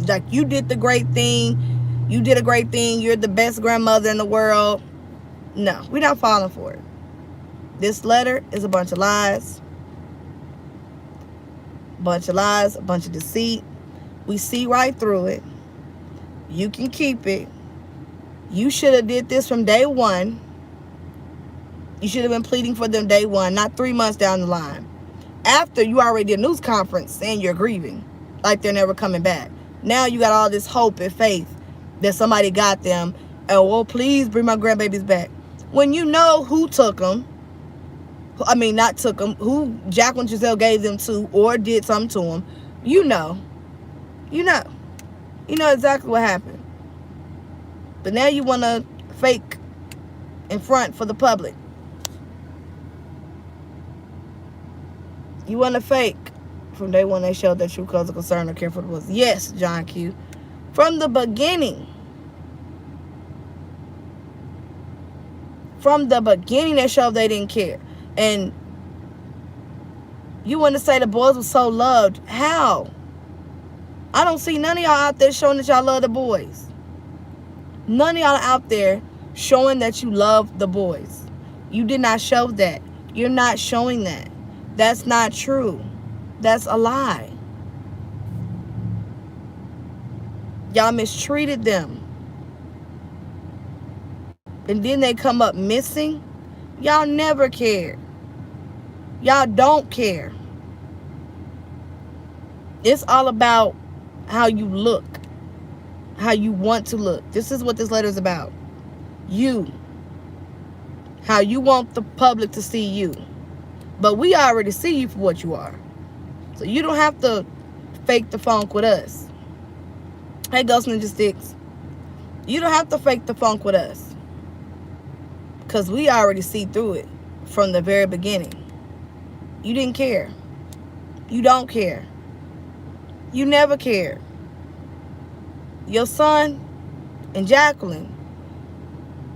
Like you did the great thing. You did a great thing. You're the best grandmother in the world. No, we're not falling for it. This letter is a bunch of lies. Bunch of lies, a bunch of deceit. We see right through it. You can keep it. You should have did this from day one. You should have been pleading for them day one, not 3 months down the line. After you already did a news conference saying you're grieving, like they're never coming back. Now you got all this hope and faith that somebody got them. And, well, please bring my grandbabies back. When you know who took them, I mean, not took them, who Jacqueline Giselle gave them to or did something to them, you know. You know. You know exactly what happened. But now you want to fake in front for the public. You want to fake. From day one, they showed their true cause of concern or care for the boys. Yes, John Q. From the beginning. From the beginning, they showed they didn't care. And you want to say the boys were so loved. How? I don't see none of y'all out there showing that y'all love the boys. None of y'all out there showing that you love the boys. You did not show that. You're not showing that. That's not true. That's a lie. Y'all mistreated them. And then they come up missing. Y'all never cared. Y'all don't care. It's all about how you look, how you want to look. This is what this letter is about. You. How you want the public to see you. But we already see you for what you are. So you don't have to fake the funk with us. Hey, Ghost Ninja Sticks. You don't have to fake the funk with us. Because we already see through it from the very beginning. You didn't care. You don't care. You never cared. Your son and Jacqueline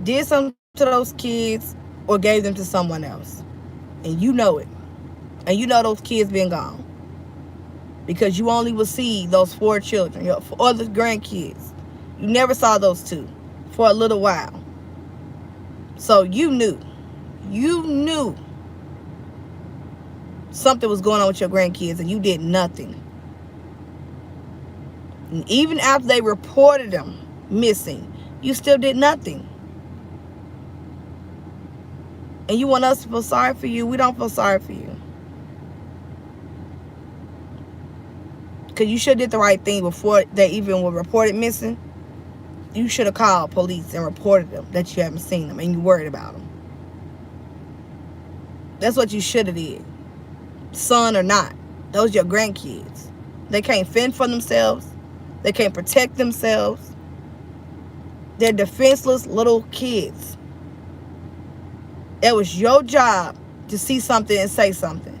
did something to those kids or gave them to someone else. And you know it. And you know those kids been gone. Because you only will see those 4 children, your other grandkids. You never saw those 2 for a little while. So you knew. You knew something was going on with your grandkids and you did nothing. And even after they reported them missing, you still did nothing. And you want us to feel sorry for you? We don't feel sorry for you. Because you should have did the right thing before they even were reported missing. You should have called police and reported them that you haven't seen them and you worried about them. That's what you should have did. Son or not. Those your grandkids. They can't fend for themselves. They can't protect themselves. They're defenseless little kids. It was your job to see something and say something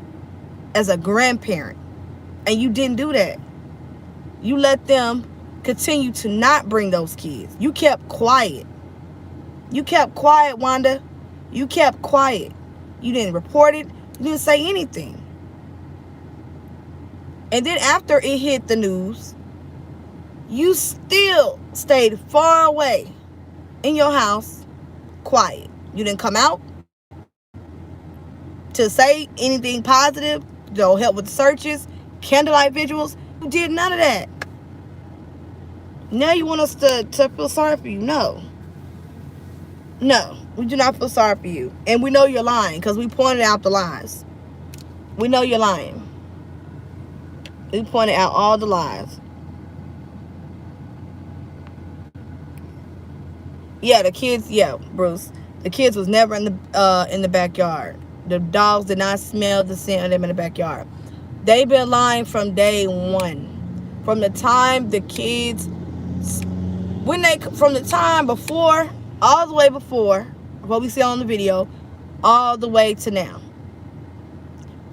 as a grandparent. And you didn't do that. You let them continue to not bring those kids. You kept quiet. You kept quiet, Wanda. You kept quiet. You didn't report it. You didn't say anything. And then after it hit the news, you still stayed far away in your house, quiet. You didn't come out to say anything positive, to help with the searches, candlelight vigils. You did none of that. Now you want us to feel sorry for you? No. No, we do not feel sorry for you. And we know you're lying because we pointed out the lies. We know you're lying. We pointed out all the lies. Yeah, the kids, yeah, Bruce. The kids was never in the backyard. The dogs did not smell the scent of them in the backyard. They've been lying from day one. From the time the kids, from the time before, all the way before, what we see on the video, all the way to now.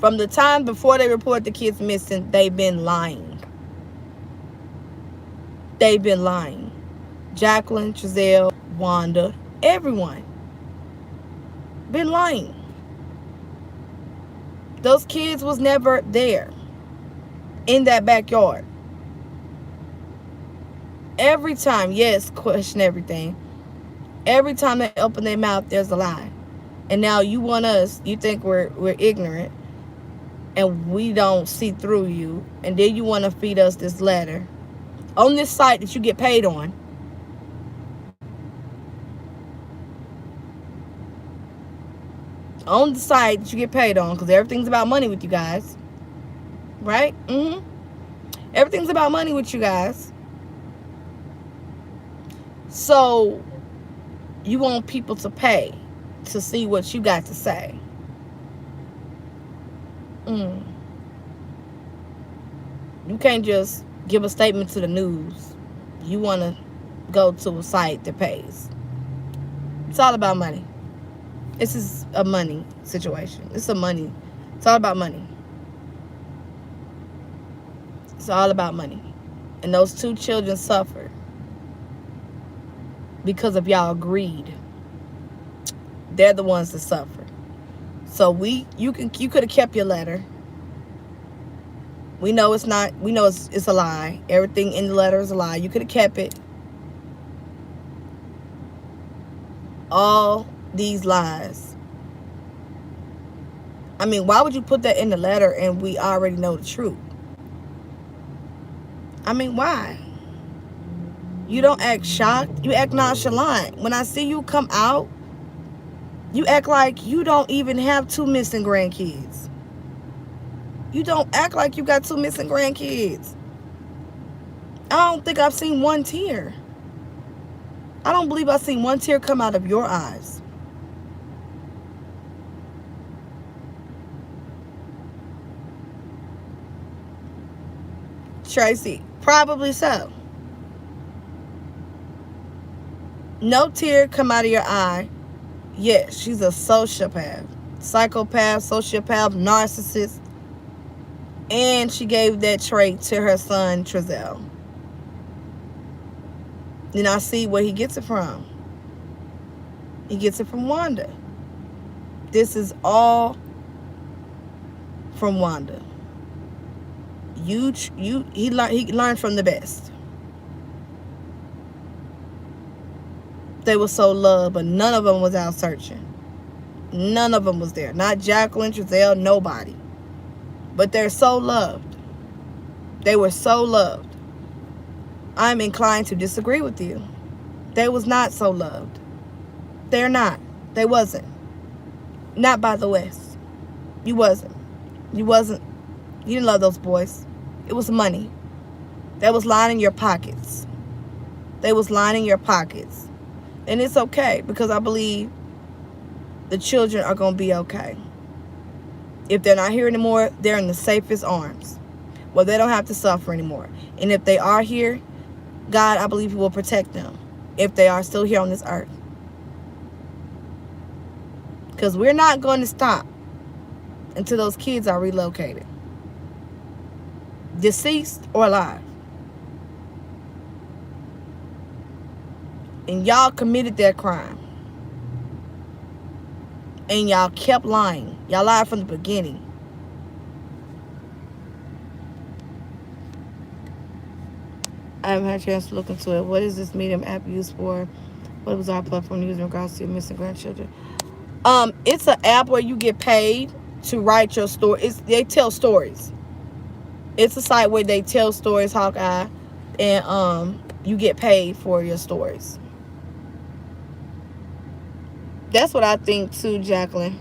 From the time before they report the kids missing, they've been lying. They've been lying. Jacqueline, Giselle, Wanda, everyone been lying. Those kids was never there in that backyard. Every time, yes, question everything. Every time they open their mouth, there's a lie. And now you want us, you think we're ignorant and we don't see through you. And then you want to feed us this letter on this site that you get paid on. On the site that you get paid on, because everything's about money with you guys. Right? Everything's about money with you guys. So you want people to pay to see what you got to say. You can't just give a statement to the news. You want to go to a site that pays. It's all about money. This is a money situation. It's all about money. It's all about money. And those 2 children suffered because of y'all greed. They're the ones that suffer. So you could have kept your letter. We know it's not. We know it's a lie. Everything in the letter is a lie. You could have kept it. All these lies. I mean, why would you put that in the letter and we already know the truth? I mean, why? You don't act shocked. You act nonchalant. When I see you come out, you act like you don't even have 2 missing grandkids. You don't act like you got 2 missing grandkids. I don't think I've seen one tear. I don't believe I've seen one tear come out of your eyes. Tracy, probably so. No tear come out of your eye. Yes, she's a sociopath, psychopath, sociopath, narcissist. And she gave that trait to her son, Trezell. And I see where he gets it from. He gets it from Wanda. This is all from Wanda. He learned from the best. They were so loved, but none of them was out searching. None of them was there. Not Jacqueline, Trezell, nobody. But they're so loved. They were so loved. I'm inclined to disagree with you. They was not so loved. They're not. They wasn't. Not by the West. You wasn't. You wasn't. You didn't love those boys. It was money. That was lining your pockets. They was lining your pockets. And it's okay, because I believe the children are going to be okay. If they're not here anymore, they're in the safest arms. Well, they don't have to suffer anymore. And if they are here, God, I believe, will protect them if they are still here on this earth. Because we're not going to stop until those kids are relocated, deceased or alive. And y'all committed that crime. And y'all kept lying. Y'all lied from the beginning. I haven't had a chance to look into it. What is this Medium app used for? What was our platform used in regards to missing grandchildren? It's an app where you get paid to write your story. They tell stories. It's a site where they tell stories, Hawkeye, and you get paid for your stories. That's what I think too, Jacqueline.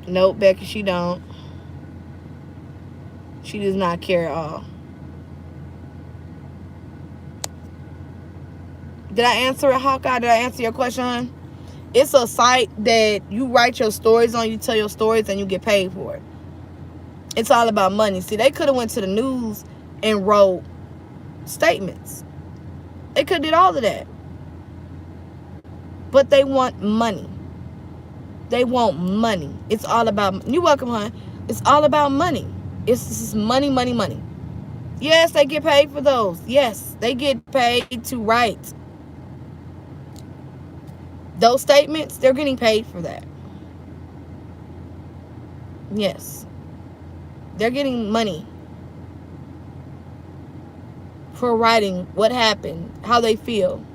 Nope, Becky, she don't. She does not care at all. Did I answer it, Hawkeye? Did I answer your question, hon? It's a site that you write your stories on. You tell your stories and you get paid for it. It's all about money. See, they could have went to the news and wrote statements. They could have did all of that. But they want money. They want money. It's all about... You're welcome, hon. It's all about money. It's just money, money, money. Yes, they get paid for those. Yes, they get paid to write those statements. They're getting paid for that. Yes. They're getting money for writing what happened, how they feel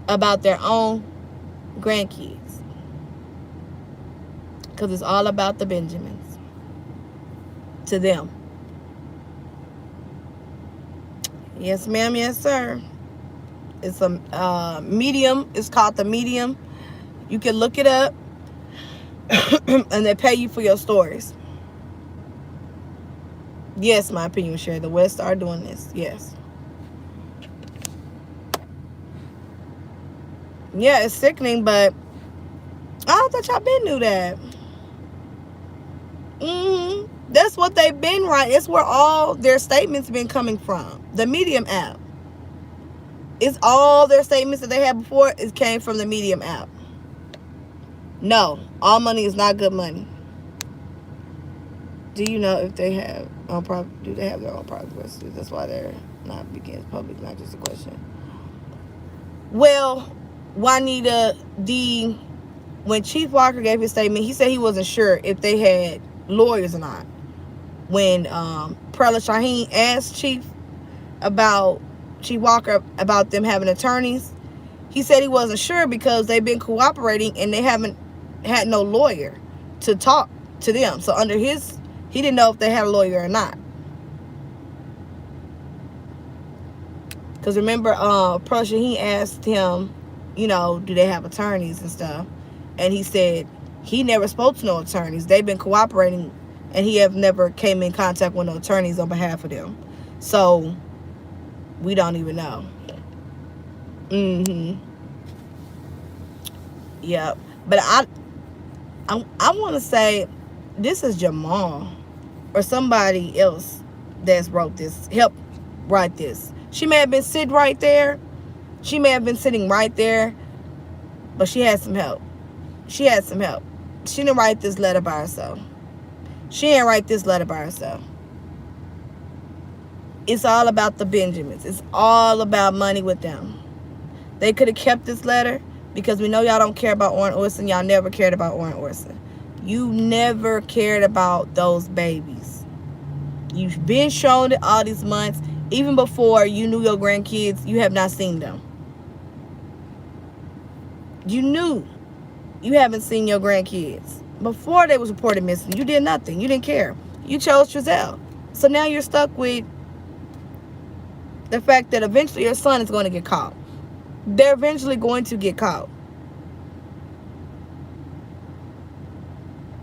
about their own grandkids. Because it's all about the Benjamins to them. Yes, ma'am. Yes, sir. It's a Medium. It's called the Medium. You can look it up. And they pay you for your stories. Yes, my opinion, Sherry. The West are doing this. Yes. Yeah, it's sickening, but I thought y'all been knew that. That's what they've been writing. It's where all their statements been coming from. The Medium app. It's all their statements that they had before. It came from the Medium app. No, all money is not good money. Do you know if they have do they have their own private questions? That's why they're not begins public, not just a question. Well, Juanita, the when Chief Walker gave his statement, he said he wasn't sure if they had lawyers or not. When Perla Shaheen asked about Chief Walker about them having attorneys, he said he wasn't sure because they've been cooperating and they haven't had no lawyer to talk to them. So under his, he didn't know if they had a lawyer or not. Because remember, Prussia, he asked him, do they have attorneys and stuff? And he said he never spoke to no attorneys. They've been cooperating, and he have never came in contact with no attorneys on behalf of them. So we don't even know. Yep. But I want to say this is Jamal or somebody else that's wrote this, helped write this. She may have been sitting right there. She may have been sitting right there, but she had some help. She had some help. She didn't write this letter by herself. She didn't write this letter by herself. It's all about the Benjamins. It's all about money with them. They could have kept this letter because we know y'all don't care about Orrin Orson. Y'all never cared about Orrin Orson. You never cared about those babies. You've been shown it all these months. Even before you knew your grandkids, you have not seen them. You knew you haven't seen your grandkids. Before they was reported missing, you did nothing. You didn't care. You chose Trezell. So now you're stuck with the fact that eventually your son is going to get caught. They're eventually going to get caught.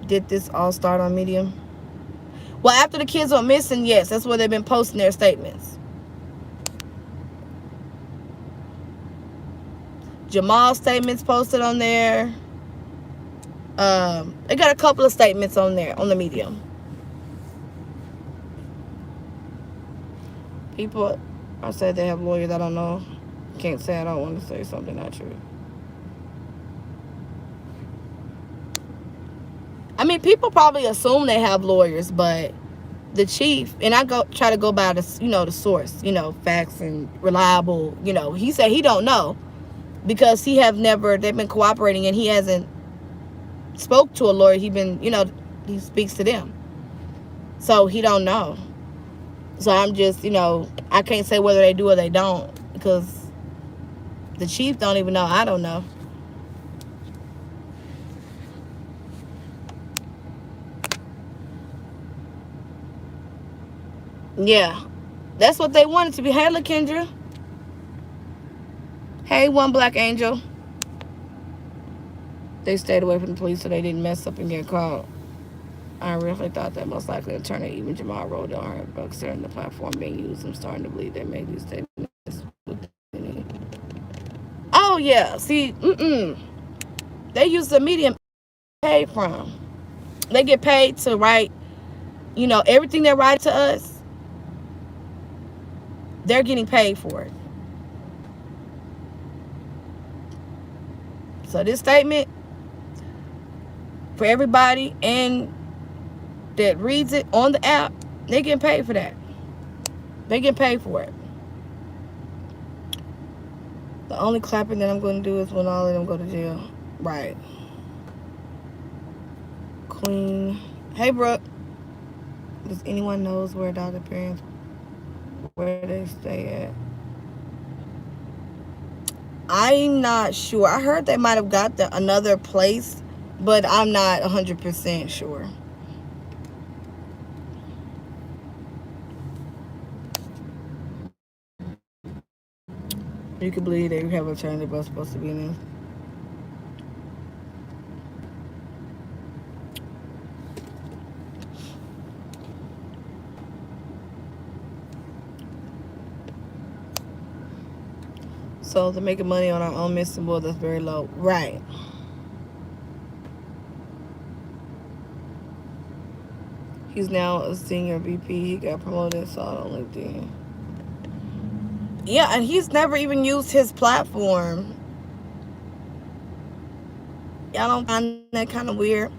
Did this all start on Medium? Well, after the kids went missing, yes, that's where they've been posting their statements. Jamal's statements posted on there. They got a couple of statements on there on the Medium. People I said they have lawyers. I don't know. Can't say I don't want to say something not true. I mean, people probably assume they have lawyers, but the chief, and I try to go by the the source, facts and reliable. He said he don't know because they've been cooperating and he hasn't spoke to a lawyer. He speaks to them, so he don't know. So I'm just, I can't say whether they do or they don't because the chief don't even know. I don't know. Yeah, that's what they wanted to be. Hey, LaKendra. Hey, one black angel. They stayed away from the police so they didn't mess up and get caught. I really thought that most likely attorney, even Jamal wrote on her book, concerning the platform being used. I'm starting to believe they made these statements. Oh, yeah. See, they use the medium paid from. They get paid to write, everything they write to us, they're getting paid for it. So this statement, for everybody and that reads it on the app, they getting paid for that. They get paid for it. The only clapping that I'm going to do is when all of them go to jail. Right. Queen. Hey, Brooke. Does anyone knows where Dr. Parents, where they stay at? I'm not sure. I heard they might have got another place, but I'm not 100% sure. You can believe they have a attorney that was supposed to be in there. So they're making money on our own missing board. That's very low. Right. He's now a senior VP. He got promoted, so I don't LinkedIn. Yeah, and he's never even used his platform. Y'all don't find that kind of weird?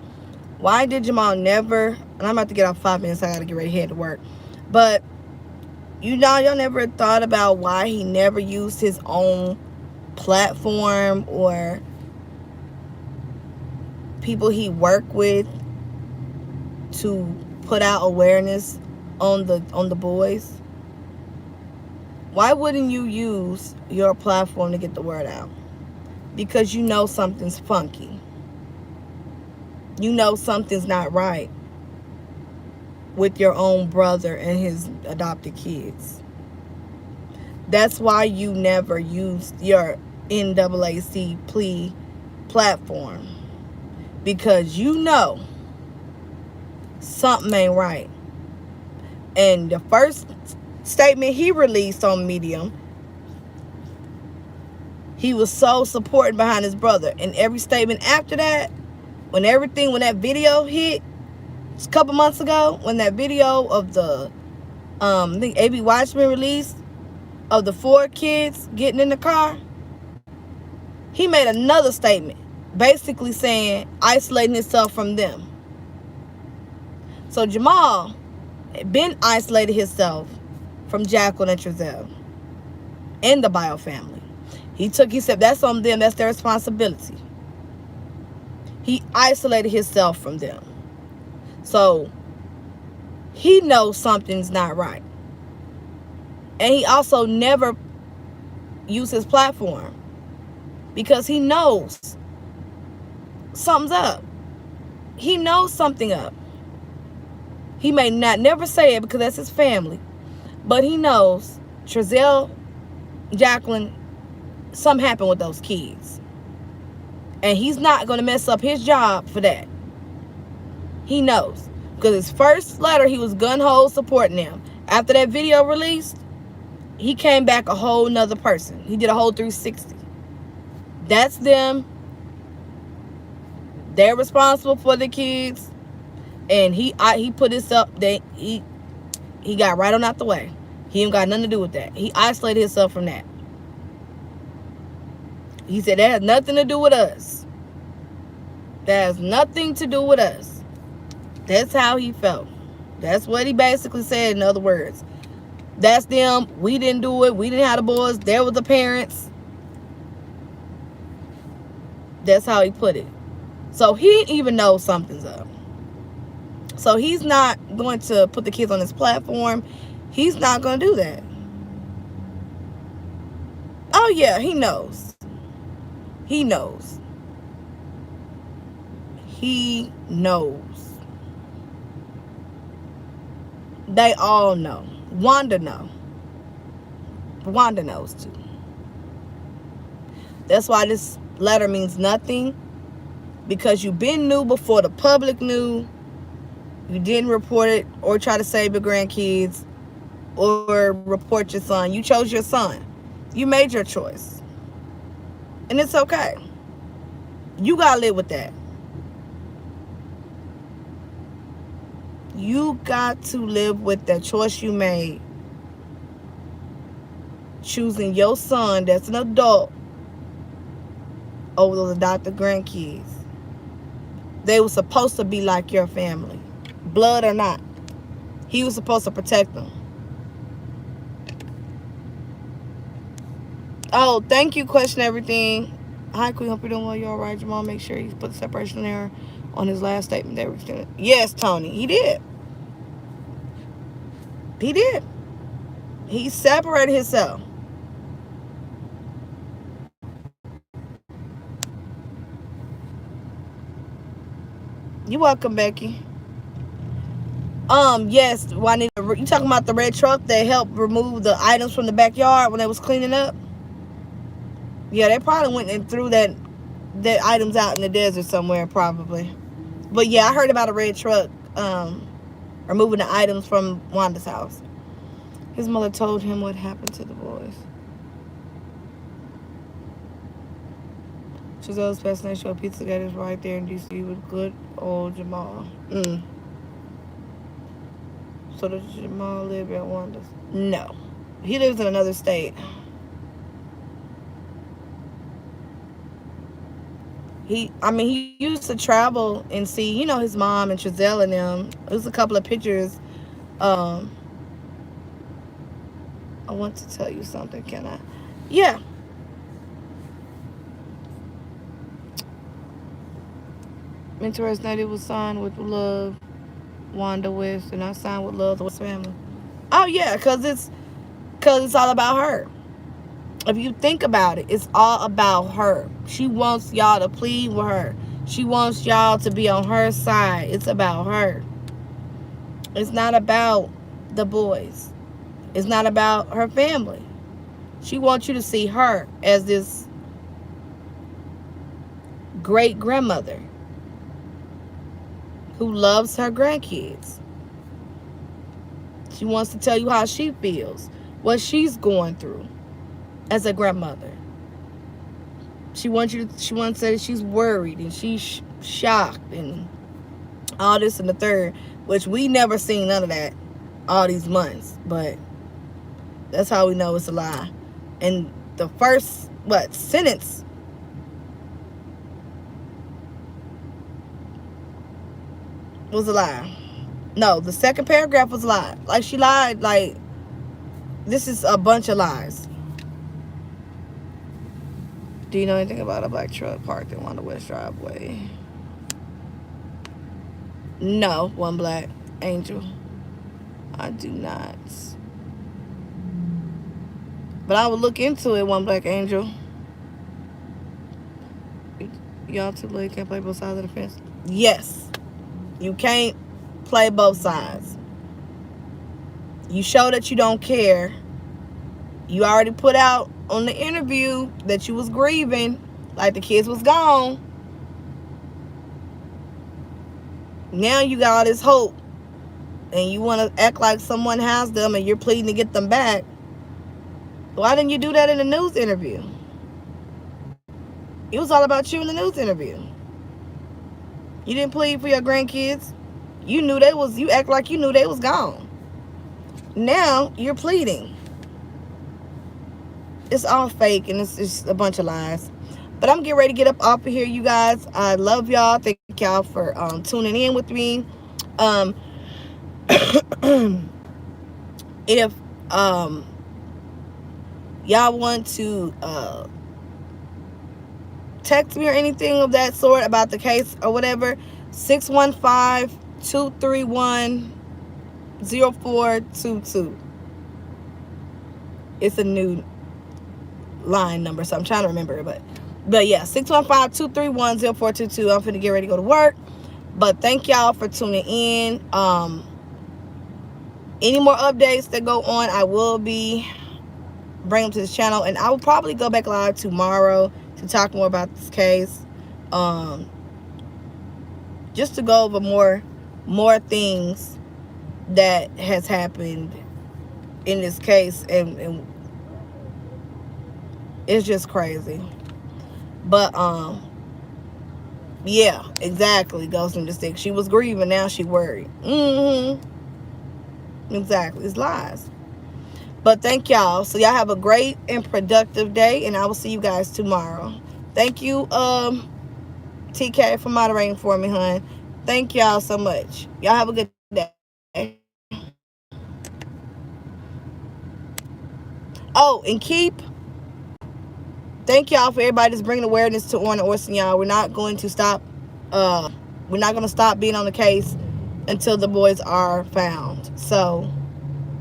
Why did Jamal never, and I'm about to get off 5 minutes, I gotta get ready to head to work. But y'all never thought about why he never used his own platform or people he worked with to put out awareness on the boys, why wouldn't you use your platform to get the word out? Because you know something's funky. You know something's not right with your own brother and his adopted kids. That's why you never used your NAAC plea platform. Because you know something ain't right. And the first statement he released on Medium, he was so supporting behind his brother. And every statement after that, when that video hit a couple months ago, when that video of the I think AB Watchman released of the 4 kids getting in the car, he made another statement basically saying isolating himself from them. So Jamal had been isolated himself from Jacqueline and Trezell and the Bio family. He said that's on them, that's their responsibility. He isolated himself from them. So he knows something's not right. And he also never used his platform because he knows something's up. He knows something up. He may not never say it because that's his family, but he knows Trezell, Jacqueline, something happened with those kids. And he's not going to mess up his job for that. He knows. Because his first letter, he was gun-ho supporting them. After that video released, he came back a whole nother person. He did a whole 360. That's them. They're responsible for the kids. And he put himself, he got right on out the way. He ain't got nothing to do with that. He isolated himself from that. He said that has nothing to do with us. That has nothing to do with us. That's how he felt. That's what he basically said, in other words. That's them. We didn't do it. We didn't have the boys. There were the parents. That's how he put it. So he even knows something's up. So he's not going to put the kids on his platform. He's not going to do that. Oh, yeah, he knows. He knows. He knows. They all know. Wanda knows. Wanda knows too. That's why this letter means nothing. Because you've been new before the public knew. You didn't report it or try to save your grandkids or report your son. You chose your son. You made your choice. And it's okay. You gotta live with that. You got to live with that choice you made. Choosing your son that's an adult over those adopted grandkids. They were supposed to be like your family. Blood or not. He was supposed to protect them. Oh, thank you, question everything. Hi, Queen. Hope you're doing well. You all right, Jamal? Make sure you put the separation error on his last statement. There we go. Yes, Tony. He did. He did. He separated himself. You're welcome, Becky. Yes, Juanita, you talking about the red truck that helped remove the items from the backyard when they was cleaning up? Yeah, they probably went and threw that items out in the desert somewhere, probably. But yeah, I heard about a red truck removing the items from Wanda's house. His mother told him what happened to the boys. Giselle's fascination show pizza gators right there in D.C. with good old Jamal. So does Jamal live at Wanda's? No. He lives in another state. He used to travel and see, his mom and Trezell and them. There's a couple of pictures. I want to tell you something, can I? Yeah. Interesting that it was signed with love, Wanda West, and I signed with love, the West family. Oh yeah, cause it's all about her. If you think about it, it's all about her. She wants y'all to plead with her. She wants y'all to be on her side. It's about her. It's not about the boys. It's not about her family. She wants you to see her as this great grandmother who loves her grandkids. She wants to tell you how she feels, what she's going through as a grandmother. She wants to say that she's worried and she's shocked and all this and the third, which we never seen none of that all these months. But that's how we know it's a lie. And the first sentence was a lie. No, the second paragraph was a lie. Like she lied. Like this is a bunch of lies. Do you know anything about a black truck parked in Wanda West driveway? No, one black angel. I do not. But I would look into it, one black angel. Y'all too late, can't play both sides of the fence. Yes. You can't play both sides. You show that you don't care. You already put out on the interview that you was grieving, like the kids was gone. Now you got all this hope and you want to act like someone has them and you're pleading to get them back. Why didn't you do that in the news interview? It was all about you in the news interview. You didn't plead for your grandkids. You act like you knew they was gone. Now you're pleading. It's all fake and it's just a bunch of lies. But I'm getting ready to get up off of here, you guys. I love y'all. Thank y'all for tuning in with me. If y'all want to text me or anything of that sort about the case or whatever, 615-231-0422. It's a new line number, so I'm trying to remember it. But yeah, 615-231-0422. I'm finna get ready to go to work. But thank y'all for tuning in. Any more updates that go on, I will be bring them to this channel, and I will probably go back live tomorrow to talk more about this case, just to go over more things that has happened in this case, and it's just crazy. But yeah, exactly. Goes from the stick. She was grieving, now she worried. Exactly, it's lies. But thank y'all. So y'all have a great and productive day, and I will see you guys tomorrow. Thank you, TK, for moderating for me, hon. Thank y'all so much. Y'all have a good day. Oh, and thank y'all for everybody that's bringing awareness to Orna Orson, y'all. We're not going to stop being on the case until the boys are found. So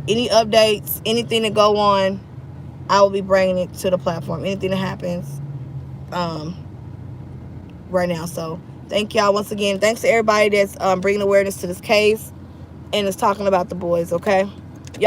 any updates, anything that go on, I will be bringing it to the platform. Anything that happens right now. So thank y'all once again. Thanks to everybody that's bringing awareness to this case and is talking about the boys, okay?